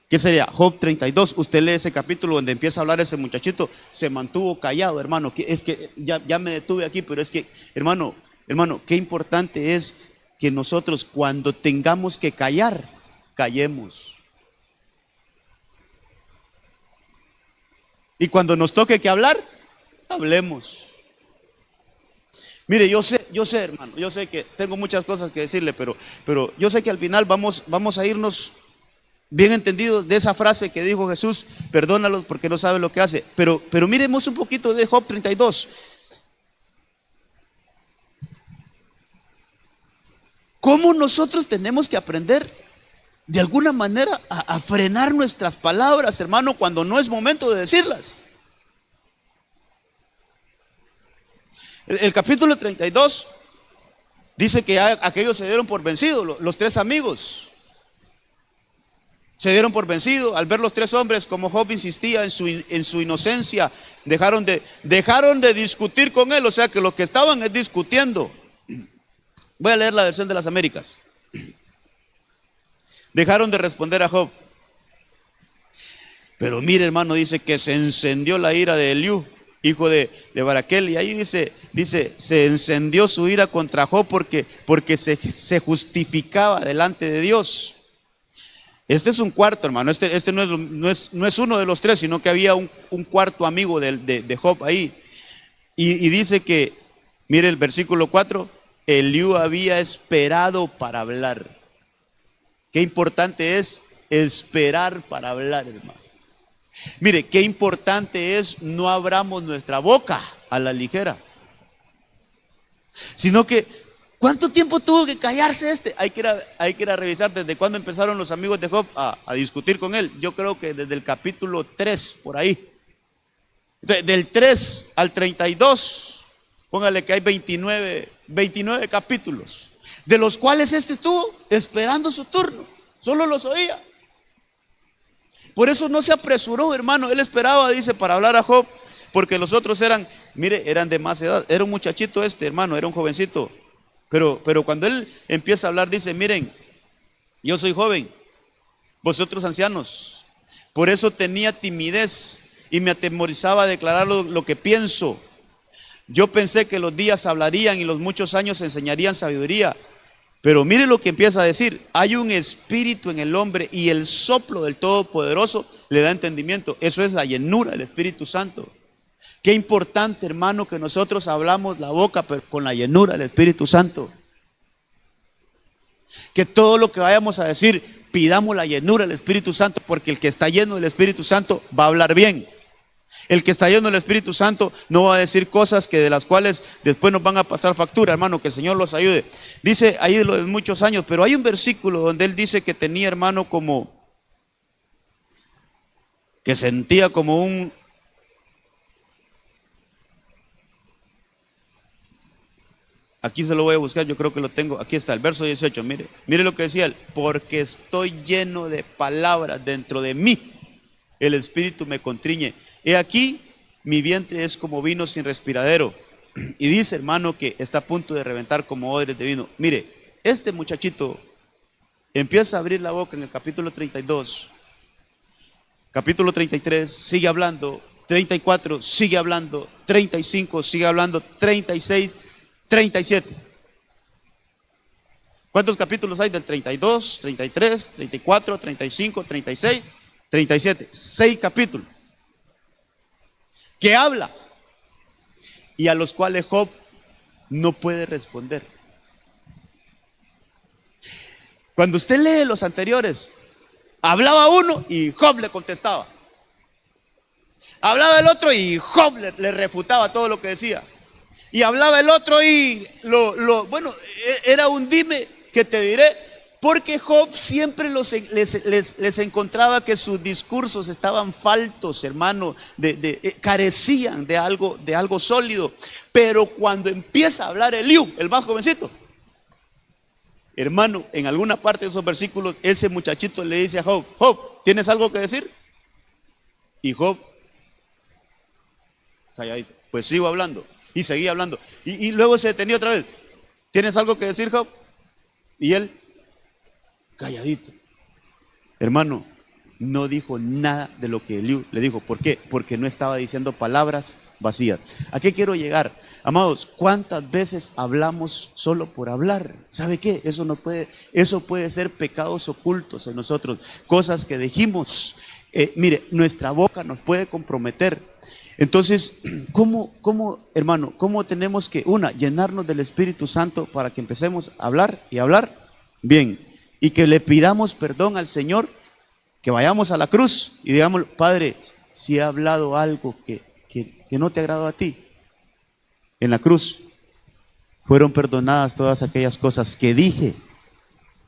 ¿qué sería? Job 32. Usted lee ese capítulo donde empieza a hablar ese muchachito. Se mantuvo callado, hermano. Es que ya me detuve aquí, pero es que, hermano, qué importante es que nosotros, cuando tengamos que callar, callemos. Y cuando nos toque que hablar, hablemos. Mire, yo sé, hermano, yo sé que tengo muchas cosas que decirle, pero yo sé que al final vamos a irnos bien entendidos de esa frase que dijo Jesús: perdónalos porque no saben lo que hace. Pero miremos un poquito de Job 32. ¿Cómo nosotros tenemos que aprender de alguna manera a frenar nuestras palabras, hermano, cuando no es momento de decirlas? El capítulo 32 dice que aquellos se dieron por vencidos, los tres amigos se dieron por vencidos al ver los tres hombres como Job insistía en su inocencia. Dejaron de discutir con él, o sea que lo que estaban es discutiendo. Voy a leer la versión de las Américas. Dejaron de responder a Job. Pero mire, hermano, dice que se encendió la ira de Eliú, hijo de Baraquel, y ahí dice, se encendió su ira contra Job porque se justificaba delante de Dios. Este es un cuarto, hermano. Este no es uno de los tres, sino que había un cuarto amigo de Job ahí. Y dice que, mire el versículo 4, Eliú había esperado para hablar. Qué importante es esperar para hablar, hermano. Mire, qué importante es no abramos nuestra boca a la ligera, sino que ¿cuánto tiempo tuvo que callarse este? Hay que ir a revisar desde cuándo empezaron los amigos de Job a discutir con él. Yo creo que desde el capítulo 3, por ahí. Del 3 al 32, póngale que hay 29 capítulos, de los cuales este estuvo esperando su turno, solo los oía. Por eso no se apresuró, hermano. Él esperaba, dice, para hablar a Job, porque los otros eran de más edad. Era un muchachito hermano, era un jovencito. Pero cuando él empieza a hablar, dice, miren, yo soy joven, vosotros ancianos. Por eso tenía timidez y me atemorizaba a declarar lo que pienso. Yo pensé que los días hablarían y los muchos años enseñarían sabiduría. Pero mire lo que empieza a decir: hay un espíritu en el hombre y el soplo del Todopoderoso le da entendimiento. Eso es la llenura del Espíritu Santo. Qué importante, hermano, que nosotros hablamos la boca, pero con la llenura del Espíritu Santo. Que todo lo que vayamos a decir, pidamos la llenura del Espíritu Santo, porque el que está lleno del Espíritu Santo va a hablar bien. El que está lleno del Espíritu Santo no va a decir cosas de las cuales después nos van a pasar factura, hermano. Que el Señor los ayude. Dice ahí lo de muchos años, pero hay un versículo donde él dice que tenía, hermano, que sentía como un... Aquí se lo voy a buscar, yo creo que lo tengo. Aquí está, el verso 18, mire lo que decía él: porque estoy lleno de palabras dentro de mí, el Espíritu me contriñe. He aquí, mi vientre es como vino sin respiradero. Y dice, hermano, que está a punto de reventar como odres de vino. Mire, este muchachito empieza a abrir la boca en el capítulo 32, capítulo 33, sigue hablando, 34, sigue hablando, 35, sigue hablando, 36, 37. ¿Cuántos capítulos hay del 32, 33, 34, 35, 36, 37? 6 capítulos que habla y a los cuales Job no puede responder. Cuando usted lee los anteriores, hablaba uno y Job le contestaba. Hablaba el otro y Job le refutaba todo lo que decía. Y hablaba el otro y bueno, era un dime que te diré, porque Job siempre les encontraba que sus discursos estaban faltos, hermano, carecían de algo sólido. Pero cuando empieza a hablar Eliú, el más jovencito, hermano, en alguna parte de esos versículos, ese muchachito le dice a Job: Job, ¿tienes algo que decir? Y Job, calladito, pues sigo hablando. Y seguía hablando. Y luego se detenía otra vez. ¿Tienes algo que decir, Job? Y él, calladito. Hermano, no dijo nada de lo que Eliú le dijo. ¿Por qué? Porque no estaba diciendo palabras vacías. ¿A qué quiero llegar? Amados, ¿cuántas veces hablamos solo por hablar? ¿Sabe qué? Eso puede ser pecados ocultos en nosotros. Cosas que dijimos. Mire, nuestra boca nos puede comprometer. Entonces, hermano, cómo tenemos que, llenarnos del Espíritu Santo para que empecemos a hablar y hablar bien? Y que le pidamos perdón al Señor, que vayamos a la cruz y digamos: Padre, si he hablado algo que no te agradó a ti, en la cruz fueron perdonadas todas aquellas cosas que dije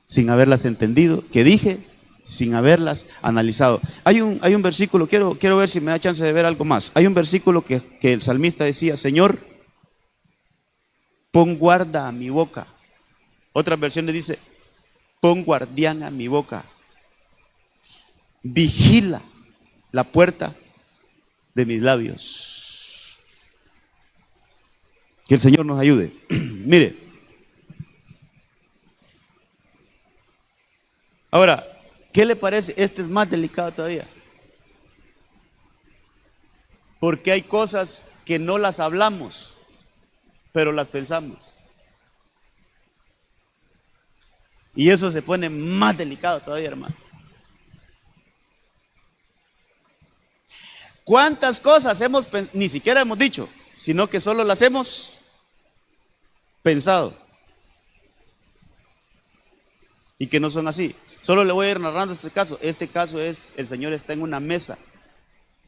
sin haberlas entendido, que dije sin haberlas analizado. Hay un versículo, quiero ver si me da chance de ver algo más. Hay un versículo que el salmista decía: Señor, pon guarda a mi boca. Otras versiones dice: pon guardián a mi boca. Vigila la puerta de mis labios. Que el Señor nos ayude. Mire, ahora, ¿qué le parece? Este es más delicado todavía. Porque hay cosas que no las hablamos, pero las pensamos. Y eso se pone más delicado todavía, hermano. ¿Cuántas cosas ni siquiera hemos dicho, sino que solo las hemos pensado? Y que no son así. Solo le voy a ir narrando este caso. Este caso es: el Señor está en una mesa.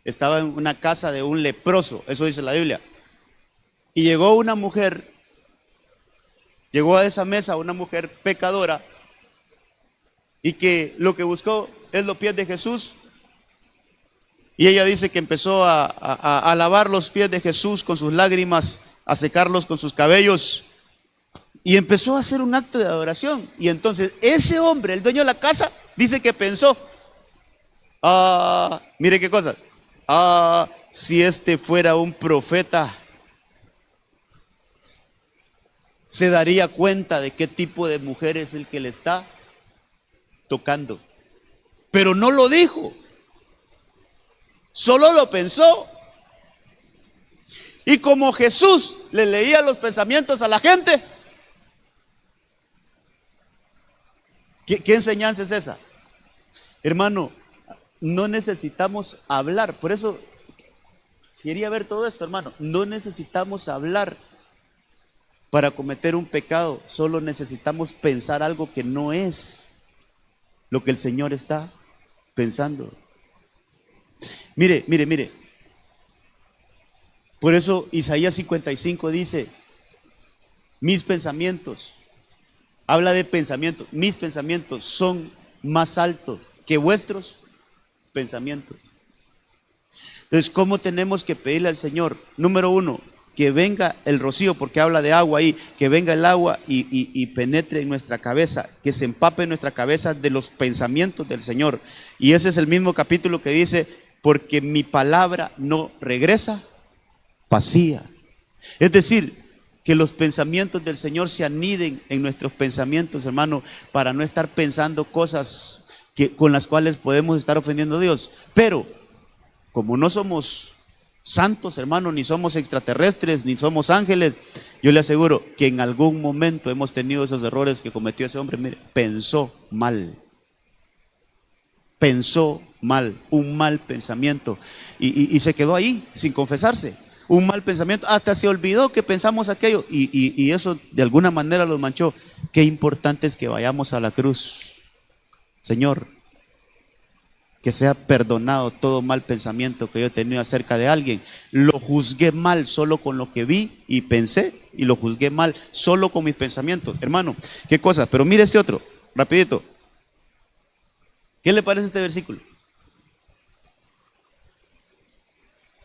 Estaba en una casa de un leproso, eso dice la Biblia. Y llegó una mujer, llegó a esa mesa una mujer pecadora, y que lo que buscó es los pies de Jesús. Y ella dice que empezó a lavar los pies de Jesús con sus lágrimas, a secarlos con sus cabellos, y empezó a hacer un acto de adoración. Y entonces ese hombre, el dueño de la casa, dice que pensó: mire qué cosa, si este fuera un profeta, se daría cuenta de qué tipo de mujer es el que le está tocando. Pero no lo dijo, solo lo pensó. Y como Jesús le leía los pensamientos a la gente, ¿qué enseñanza es esa? Hermano, no necesitamos hablar. Por eso quería ver todo esto, hermano. No necesitamos hablar para cometer un pecado. Solo necesitamos pensar algo que no es lo que el Señor está pensando. Mire. Por eso Isaías 55 dice: mis pensamientos, habla de pensamientos, mis pensamientos son más altos que vuestros pensamientos. Entonces, ¿cómo tenemos que pedirle al Señor? Número uno, que venga el rocío, porque habla de agua ahí, que venga el agua y penetre en nuestra cabeza, que se empape en nuestra cabeza de los pensamientos del Señor. Y ese es el mismo capítulo que dice: porque mi palabra no regresa vacía. Es decir, que los pensamientos del Señor se aniden en nuestros pensamientos, hermano, para no estar pensando cosas con las cuales podemos estar ofendiendo a Dios. Pero como no somos santos, hermano, ni somos extraterrestres, ni somos ángeles, yo le aseguro que en algún momento hemos tenido esos errores que cometió ese hombre. Mire, pensó mal, un mal pensamiento, y se quedó ahí sin confesarse. Un mal pensamiento, hasta se olvidó que pensamos aquello, y eso de alguna manera los manchó. Qué importante es que vayamos a la cruz. Señor, que sea perdonado todo mal pensamiento que yo he tenido acerca de alguien. Lo juzgué mal solo con lo que vi y pensé, y lo juzgué mal solo con mis pensamientos. Hermano, qué cosas. Pero mire este otro, rapidito. ¿Qué le parece este versículo?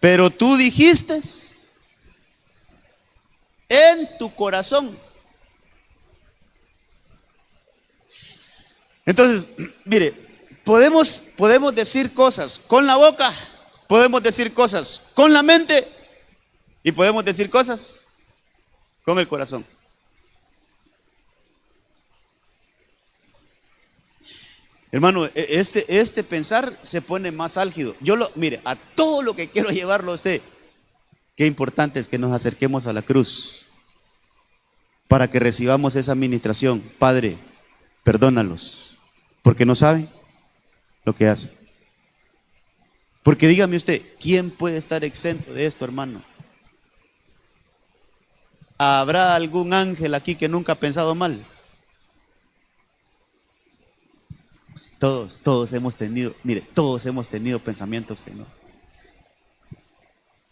Pero tú dijiste en tu corazón. Entonces, mire, podemos decir cosas con la boca, podemos decir cosas con la mente, y podemos decir cosas con el corazón. Hermano, este pensar se pone más álgido. Mire, a todo lo que quiero llevarlo a usted, qué importante es que nos acerquemos a la cruz para que recibamos esa administración. Padre, perdónalos, porque no saben lo que hacen. Porque dígame usted, ¿quién puede estar exento de esto, hermano? ¿Habrá algún ángel aquí que nunca ha pensado mal? Todos hemos tenido, mire, todos hemos tenido pensamientos que no.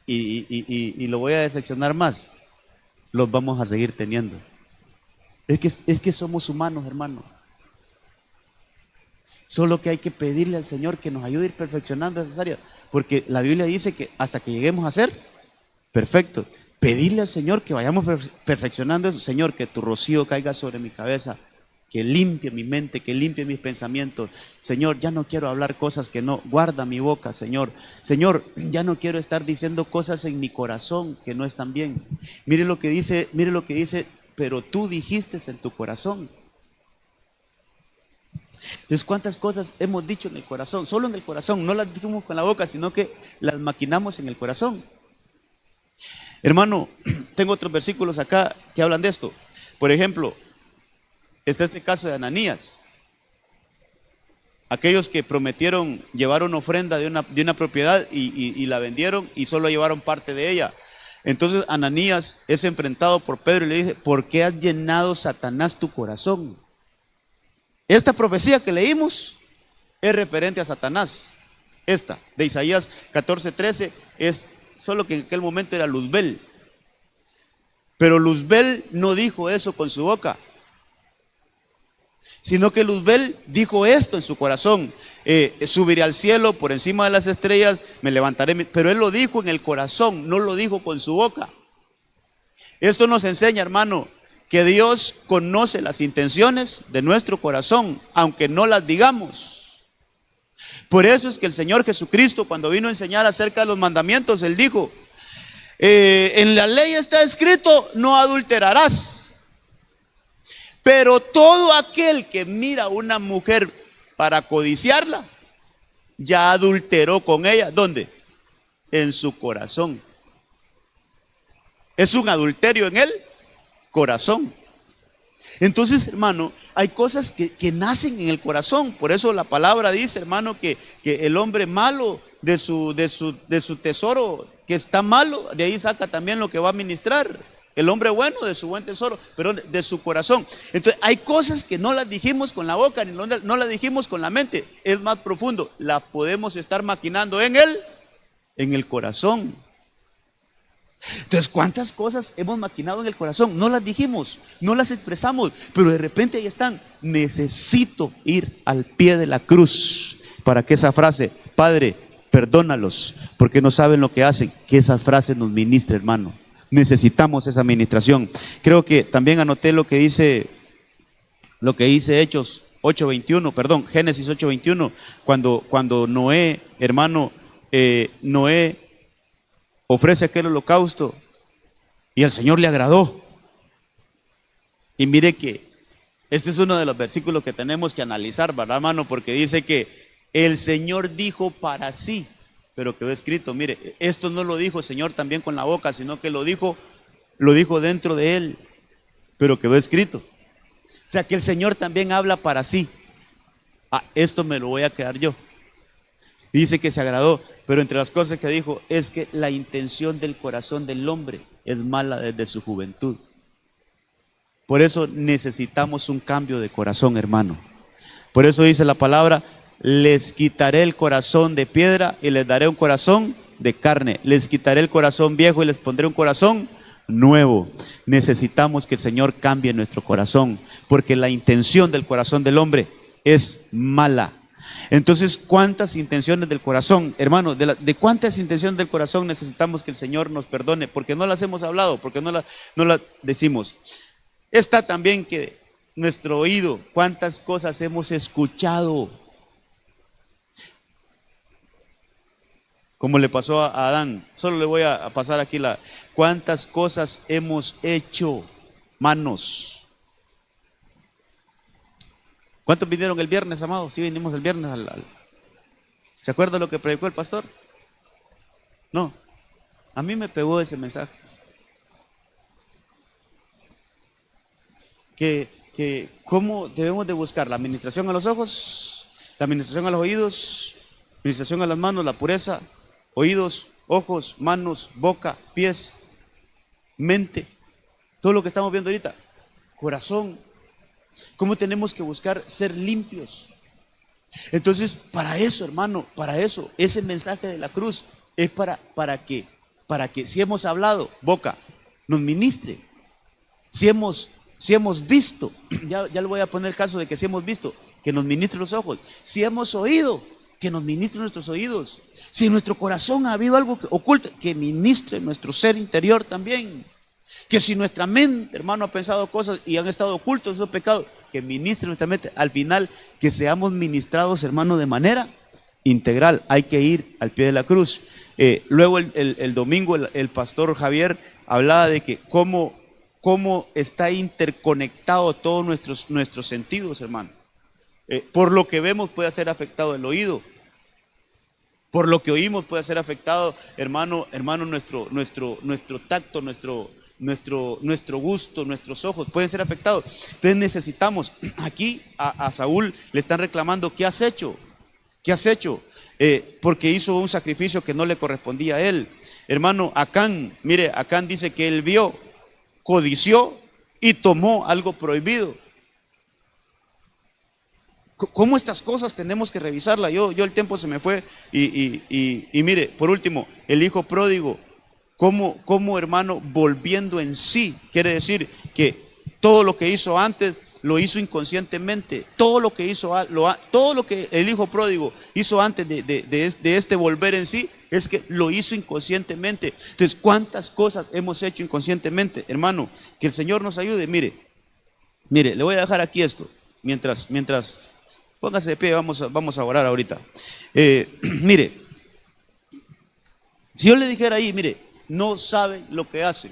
Y lo voy a decepcionar más, los vamos a seguir teniendo. Es que somos humanos, hermano. Solo que hay que pedirle al Señor que nos ayude a ir perfeccionando esas áreas, porque la Biblia dice que hasta que lleguemos a ser perfectos, pedirle al Señor que vayamos perfeccionando eso. Señor, que tu rocío caiga sobre mi cabeza, que limpie mi mente, que limpie mis pensamientos. Señor, ya no quiero hablar cosas que no, guarda mi boca, Señor. Señor, ya no quiero estar diciendo cosas en mi corazón que no están bien. Mire lo que dice, pero tú dijiste en tu corazón. Entonces, ¿cuántas cosas hemos dicho en el corazón? Solo en el corazón, no las dijimos con la boca, sino que las maquinamos en el corazón. Hermano, tengo otros versículos acá que hablan de esto. Por ejemplo, está este caso de Ananías. Aquellos que prometieron llevar una ofrenda de una propiedad y la vendieron y solo llevaron parte de ella. Entonces Ananías es enfrentado por Pedro y le dice: ¿por qué has llenado, Satanás, tu corazón? Esta profecía que leímos es referente a Satanás. Esta de Isaías 14:13 es solo que en aquel momento era Luzbel. Pero Luzbel no dijo eso con su boca, sino que Luzbel dijo esto en su corazón: subiré al cielo por encima de las estrellas, me levantaré. Pero él lo dijo en el corazón, no lo dijo con su boca. Esto nos enseña, hermano, que Dios conoce las intenciones de nuestro corazón, aunque no las digamos. Por eso es que el Señor Jesucristo, cuando vino a enseñar acerca de los mandamientos, Él dijo: en la ley está escrito, no adulterarás. Pero todo aquel que mira a una mujer para codiciarla, ya adulteró con ella. ¿Dónde? En su corazón. Es un adulterio en él corazón. Entonces, hermano, hay cosas que nacen en el corazón. Por eso la palabra dice, hermano, que el hombre malo de su tesoro, que está malo, de ahí saca también lo que va a ministrar. El hombre bueno de su buen tesoro, pero de su corazón. Entonces, hay cosas que no las dijimos con la boca, ni no las dijimos con la mente. Es más profundo, las podemos estar maquinando en el corazón. Entonces, ¿cuántas cosas hemos maquinado en el corazón? No las dijimos, no las expresamos, pero de repente ahí están. Necesito ir al pie de la cruz para que esa frase: Padre, perdónalos porque no saben lo que hacen, que esa frase nos ministre, hermano. Necesitamos esa administración. Creo que también anoté lo que dice Hechos 8:21, perdón, Génesis 8:21, cuando Noé, hermano, Noé ofrece aquel holocausto y al Señor le agradó. Y mire que este es uno de los versículos que tenemos que analizar, ¿verdad, hermano? Porque dice que el Señor dijo para sí, pero quedó escrito. Mire, esto no lo dijo el Señor también con la boca, sino que lo dijo dentro de él, pero quedó escrito. O sea que el Señor también habla para sí. Esto me lo voy a quedar yo. Dice que se agradó, pero entre las cosas que dijo es que la intención del corazón del hombre es mala desde su juventud. Por eso necesitamos un cambio de corazón, hermano. Por eso dice la palabra: les quitaré el corazón de piedra y les daré un corazón de carne. Les quitaré el corazón viejo y les pondré un corazón nuevo. Necesitamos que el Señor cambie nuestro corazón, porque la intención del corazón del hombre es mala. Entonces, ¿cuántas intenciones del corazón, hermano? De cuántas intenciones del corazón necesitamos que el Señor nos perdone, porque no las hemos hablado, porque no las decimos. Está también que nuestro oído, cuántas cosas hemos escuchado, como le pasó a Adán. Solo le voy a pasar aquí cuántas cosas hemos hecho, manos. ¿Cuántos vinieron el viernes, amados? Sí, vinimos el viernes. ¿Se acuerda lo que predicó el pastor? No, a mí me pegó ese mensaje. Que cómo debemos de buscar la administración a los ojos, la administración a los oídos, la administración a las manos, la pureza, oídos, ojos, manos, boca, pies, mente, todo lo que estamos viendo ahorita, corazón. ¿Cómo tenemos que buscar ser limpios? Entonces, para eso, hermano, para eso, ese mensaje de la cruz es para que si hemos hablado, boca, nos ministre. Si hemos visto, ya le voy a poner el caso de que si hemos visto, que nos ministre los ojos. Si hemos oído, que nos ministre nuestros oídos. Si en nuestro corazón ha habido algo oculto, que ministre nuestro ser interior también. Que si nuestra mente, hermano, ha pensado cosas y han estado ocultos esos pecados, que ministre nuestra mente. Al final, que seamos ministrados, hermano, de manera integral. Hay que ir al pie de la cruz. Luego el domingo el pastor Javier hablaba de que cómo está interconectado todos nuestros sentidos, hermano. Por lo que vemos puede ser afectado el oído. Por lo que oímos puede ser afectado, hermano, nuestro tacto, nuestro gusto, nuestros ojos pueden ser afectados. Entonces necesitamos, aquí a Saúl le están reclamando, ¿qué has hecho? ¿Qué has hecho? Porque hizo un sacrificio que no le correspondía a él. Hermano, Acán, mire, Acán dice que él vio, codició y tomó algo prohibido. ¿Cómo estas cosas tenemos que revisarlas? Yo el tiempo se me fue y mire, por último, el hijo pródigo, como hermano, volviendo en sí, quiere decir que todo lo que hizo antes lo hizo inconscientemente. Todo lo que el hijo pródigo hizo antes de este volver en sí, es que lo hizo inconscientemente. Entonces, ¿cuántas cosas hemos hecho inconscientemente? Hermano, que el Señor nos ayude. Mire, le voy a dejar aquí esto, mientras póngase de pie, vamos a orar ahorita. Mire, si yo le dijera ahí, mire, no sabe lo que hace.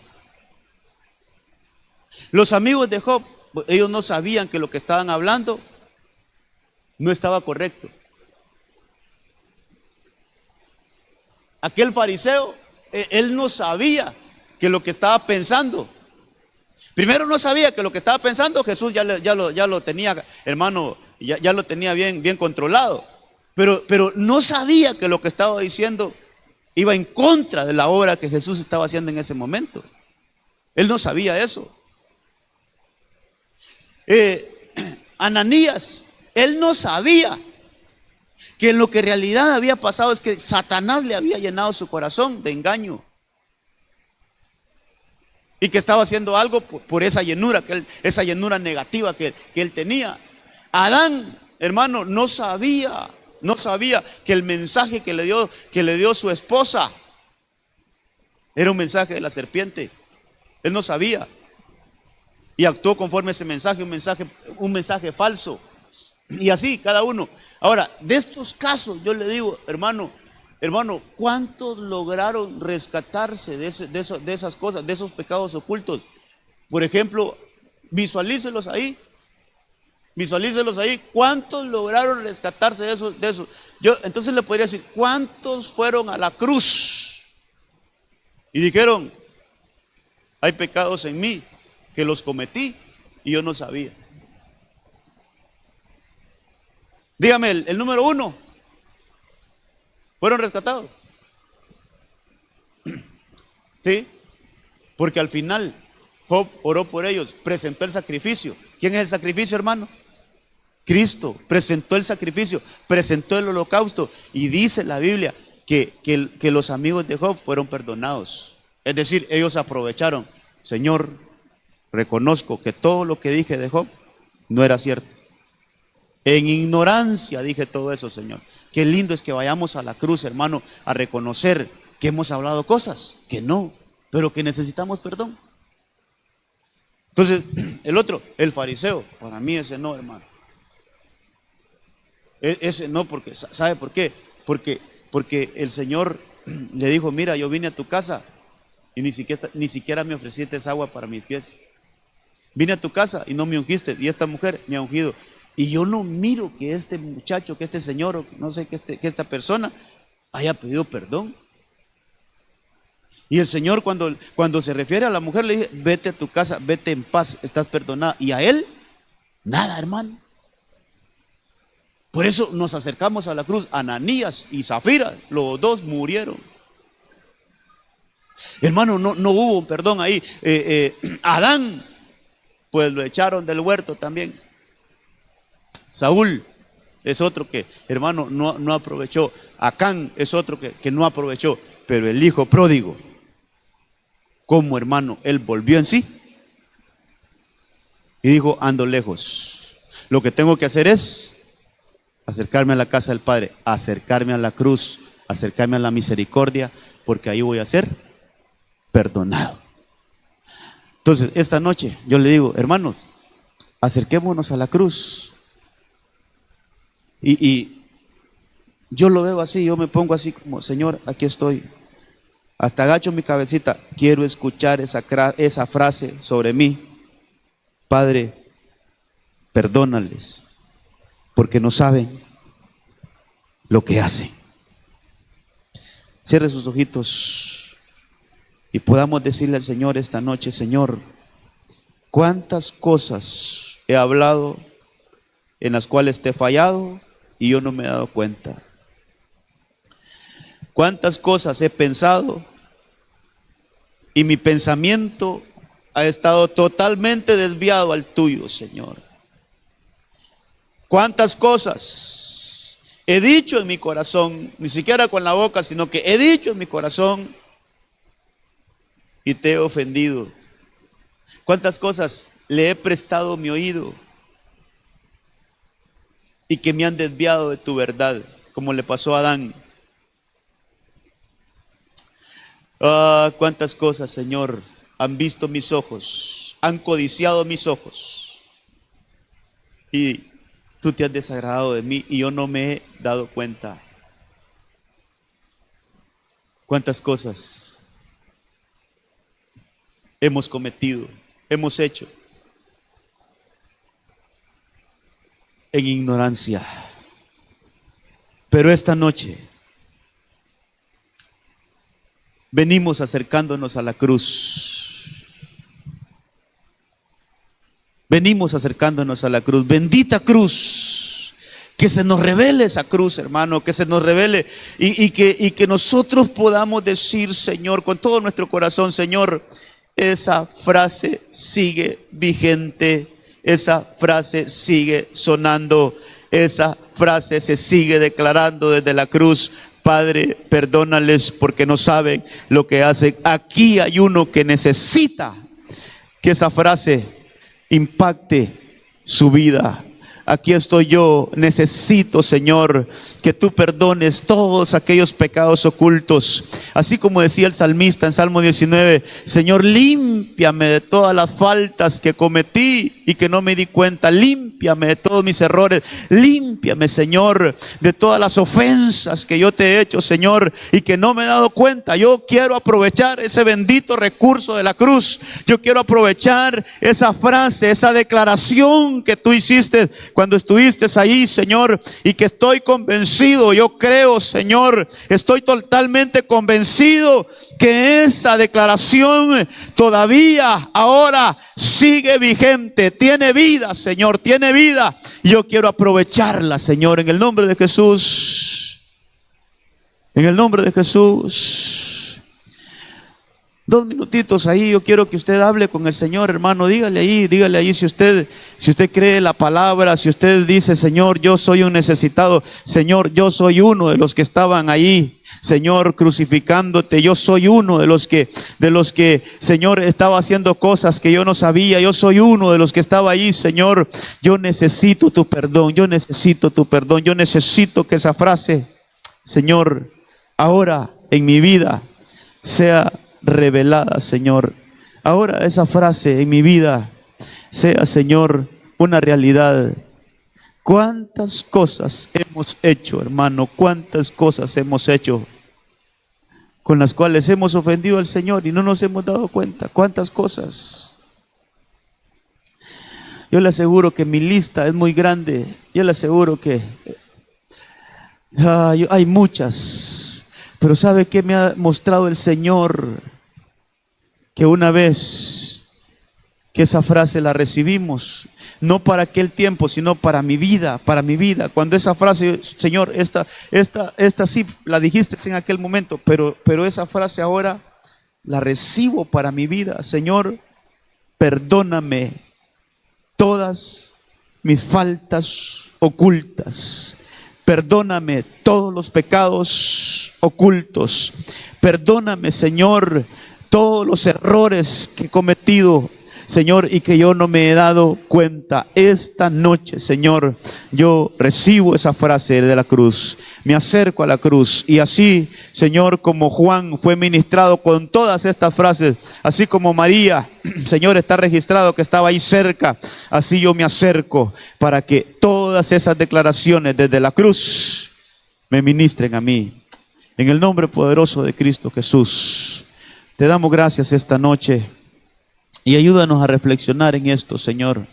Los amigos de Job, ellos no sabían que lo que estaban hablando no estaba correcto. Aquel fariseo, él no sabía que lo que estaba pensando. Primero no sabía que lo que estaba pensando Jesús ya lo tenía, hermano, ya lo tenía bien controlado. Pero no sabía que lo que estaba diciendo iba en contra de la obra que Jesús estaba haciendo en ese momento. Él no sabía eso. Ananías, él no sabía que lo que en realidad había pasado es que Satanás le había llenado su corazón de engaño y que estaba haciendo algo por esa llenura, esa llenura negativa que él tenía. Adán, hermano, no sabía que el mensaje que le dio su esposa era un mensaje de la serpiente. Él no sabía y actuó conforme a ese mensaje, un mensaje falso. Y así cada uno. Ahora, de estos casos yo le digo, hermano, ¿cuántos lograron rescatarse de esas cosas, de esos pecados ocultos? Por ejemplo, visualícelos ahí. ¿Cuántos lograron rescatarse de eso? Yo entonces le podría decir, ¿cuántos fueron a la cruz y dijeron, hay pecados en mí que los cometí y yo no sabía? Dígame, el número 1, ¿fueron rescatados? ¿Sí? Porque al final Job oró por ellos, presentó el sacrificio. ¿Quién es el sacrificio, hermano? Cristo presentó el sacrificio, presentó el holocausto, y dice la Biblia que los amigos de Job fueron perdonados. Es decir, ellos aprovecharon. Señor, reconozco que todo lo que dije de Job no era cierto. En ignorancia dije todo eso, Señor. Qué lindo es que vayamos a la cruz, hermano, a reconocer que hemos hablado cosas que no, pero que necesitamos perdón. Entonces, el otro, el fariseo, para mí ese no, hermano. Ese no, porque, ¿sabe por qué? Porque el Señor le dijo, mira, yo vine a tu casa y ni siquiera me ofreciste agua para mis pies. Vine a tu casa y no me ungiste, y esta mujer me ha ungido. Y yo no miro que este muchacho, que este señor, no sé, que esta persona haya pedido perdón. Y el Señor cuando se refiere a la mujer le dice, vete a tu casa, vete en paz, estás perdonada. Y a él, nada, hermano. Por eso nos acercamos a la cruz. Ananías y Zafira, los dos murieron. Hermano, no hubo perdón ahí. Adán, pues lo echaron del huerto también. Saúl es otro que, hermano, no aprovechó. Acán es otro que no aprovechó. Pero el hijo pródigo, como hermano, él volvió en sí y dijo, ando lejos. Lo que tengo que hacer es acercarme a la casa del Padre, acercarme a la cruz, acercarme a la misericordia, porque ahí voy a ser perdonado. Entonces, esta noche yo le digo, hermanos, acerquémonos a la cruz. Y yo lo veo así, yo me pongo así como, Señor, aquí estoy. Hasta agacho mi cabecita, quiero escuchar esa frase sobre mí. Padre, perdónales, porque no saben lo que hacen. Cierre sus ojitos y podamos decirle al Señor esta noche, Señor, cuántas cosas he hablado en las cuales te he fallado y yo no me he dado cuenta. Cuántas cosas he pensado y mi pensamiento ha estado totalmente desviado al tuyo, Señor. Cuántas cosas he dicho en mi corazón, ni siquiera con la boca, sino que he dicho en mi corazón y te he ofendido. Cuántas cosas le he prestado mi oído y que me han desviado de tu verdad, como le pasó a Adán. Cuántas cosas, Señor, han visto mis ojos, han codiciado mis ojos y tú te has desagradado de mí y yo no me he dado cuenta. Cuántas cosas hemos cometido, hemos hecho en ignorancia. Pero esta noche venimos acercándonos a la cruz. Venimos acercándonos a la cruz. Bendita cruz. Que se nos revele esa cruz, hermano. Que se nos revele y que nosotros podamos decir, Señor, con todo nuestro corazón, Señor, esa frase sigue vigente. Esa frase sigue sonando. Esa frase se sigue declarando desde la cruz. Padre, perdónales porque no saben lo que hacen. Aquí hay uno que necesita que esa frase impacte su vida. Aquí estoy yo, necesito, Señor, que tú perdones todos aquellos pecados ocultos. Así como decía el salmista en Salmo 19, Señor, límpiame de todas las faltas que cometí y que no me di cuenta. Límpiame de todos mis errores. Límpiame, Señor, de todas las ofensas que yo te he hecho, Señor, y que no me he dado cuenta. Yo quiero aprovechar ese bendito recurso de la cruz. Yo quiero aprovechar esa frase, esa declaración que tú hiciste cuando estuviste ahí, Señor, y que estoy convencido, yo creo, Señor, estoy totalmente convencido que esa declaración todavía ahora sigue vigente, tiene vida, Señor, tiene vida. Yo quiero aprovecharla, Señor, en el nombre de Jesús. En el nombre de Jesús. 2 minutitos ahí, yo quiero que usted hable con el Señor, hermano. Dígale ahí si usted cree la palabra, si usted dice, Señor, yo soy un necesitado, Señor, yo soy uno de los que estaban ahí, Señor, crucificándote. Yo soy uno de los que, Señor, estaba haciendo cosas que yo no sabía. Yo soy uno de los que estaba ahí, Señor. Yo necesito tu perdón, yo necesito tu perdón. Yo necesito que esa frase, Señor, ahora en mi vida sea revelada, Señor. Ahora esa frase en mi vida sea, Señor, una realidad. ¿Cuántas cosas hemos hecho, hermano? ¿Cuántas cosas hemos hecho con las cuales hemos ofendido al Señor y no nos hemos dado cuenta? ¿Cuántas cosas? Yo le aseguro que mi lista es muy grande. Yo le aseguro que hay muchas. Pero ¿sabe qué me ha mostrado el Señor? Que una vez que esa frase la recibimos, no para aquel tiempo, sino para mi vida, Cuando esa frase, Señor, esta sí la dijiste en aquel momento, pero esa frase ahora la recibo para mi vida. Señor, perdóname todas mis faltas ocultas. Perdóname todos los pecados ocultos. Perdóname, Señor, todos los errores que he cometido. Señor, y que yo no me he dado cuenta. Esta noche, Señor, yo recibo esa frase de la cruz, me acerco a la cruz, y así, Señor, como Juan fue ministrado con todas estas frases, así como María, Señor, está registrado que estaba ahí cerca, así yo me acerco para que todas esas declaraciones desde la cruz me ministren a mí. En el nombre poderoso de Cristo Jesús, te damos gracias esta noche y ayúdanos a reflexionar en esto, Señor.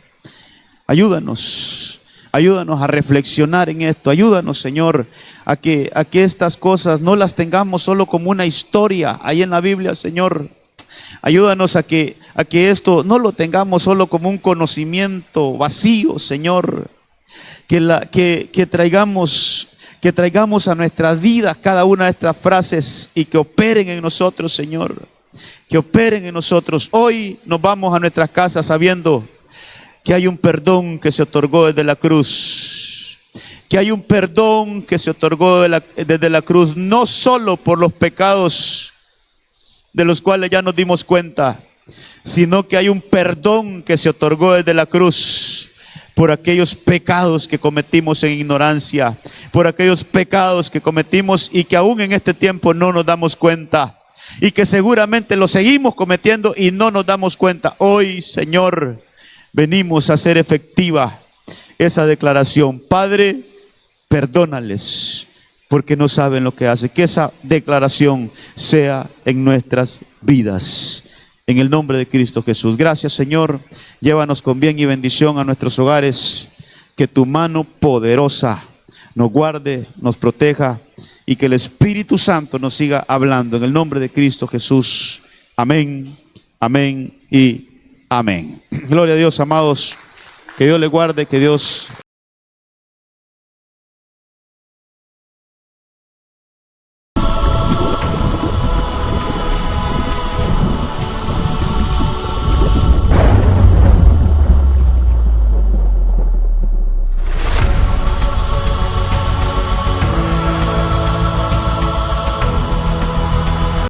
Ayúdanos a reflexionar en esto. Ayúdanos, Señor, a que estas cosas no las tengamos solo como una historia ahí en la Biblia, Señor. Ayúdanos a que esto no lo tengamos solo como un conocimiento vacío, Señor. Que traigamos a nuestras vidas cada una de estas frases y que operen en nosotros, Señor. Que operen en nosotros. Hoy nos vamos a nuestras casas sabiendo que hay un perdón que se otorgó desde la cruz. Que hay un perdón que se otorgó desde la cruz, no solo por los pecados de los cuales ya nos dimos cuenta, sino que hay un perdón que se otorgó desde la cruz por aquellos pecados que cometimos en ignorancia, por aquellos pecados que cometimos y que aún en este tiempo no nos damos cuenta, y que seguramente lo seguimos cometiendo y no nos damos cuenta. Hoy, Señor, venimos a hacer efectiva esa declaración. Padre, perdónales porque no saben lo que hacen. Que esa declaración sea en nuestras vidas. En el nombre de Cristo Jesús. Gracias, Señor. Llévanos con bien y bendición a nuestros hogares. Que tu mano poderosa nos guarde, nos proteja, y que el Espíritu Santo nos siga hablando. En el nombre de Cristo Jesús. Amén, amén y amén. Gloria a Dios, amados. Que Dios les guarde, que Dios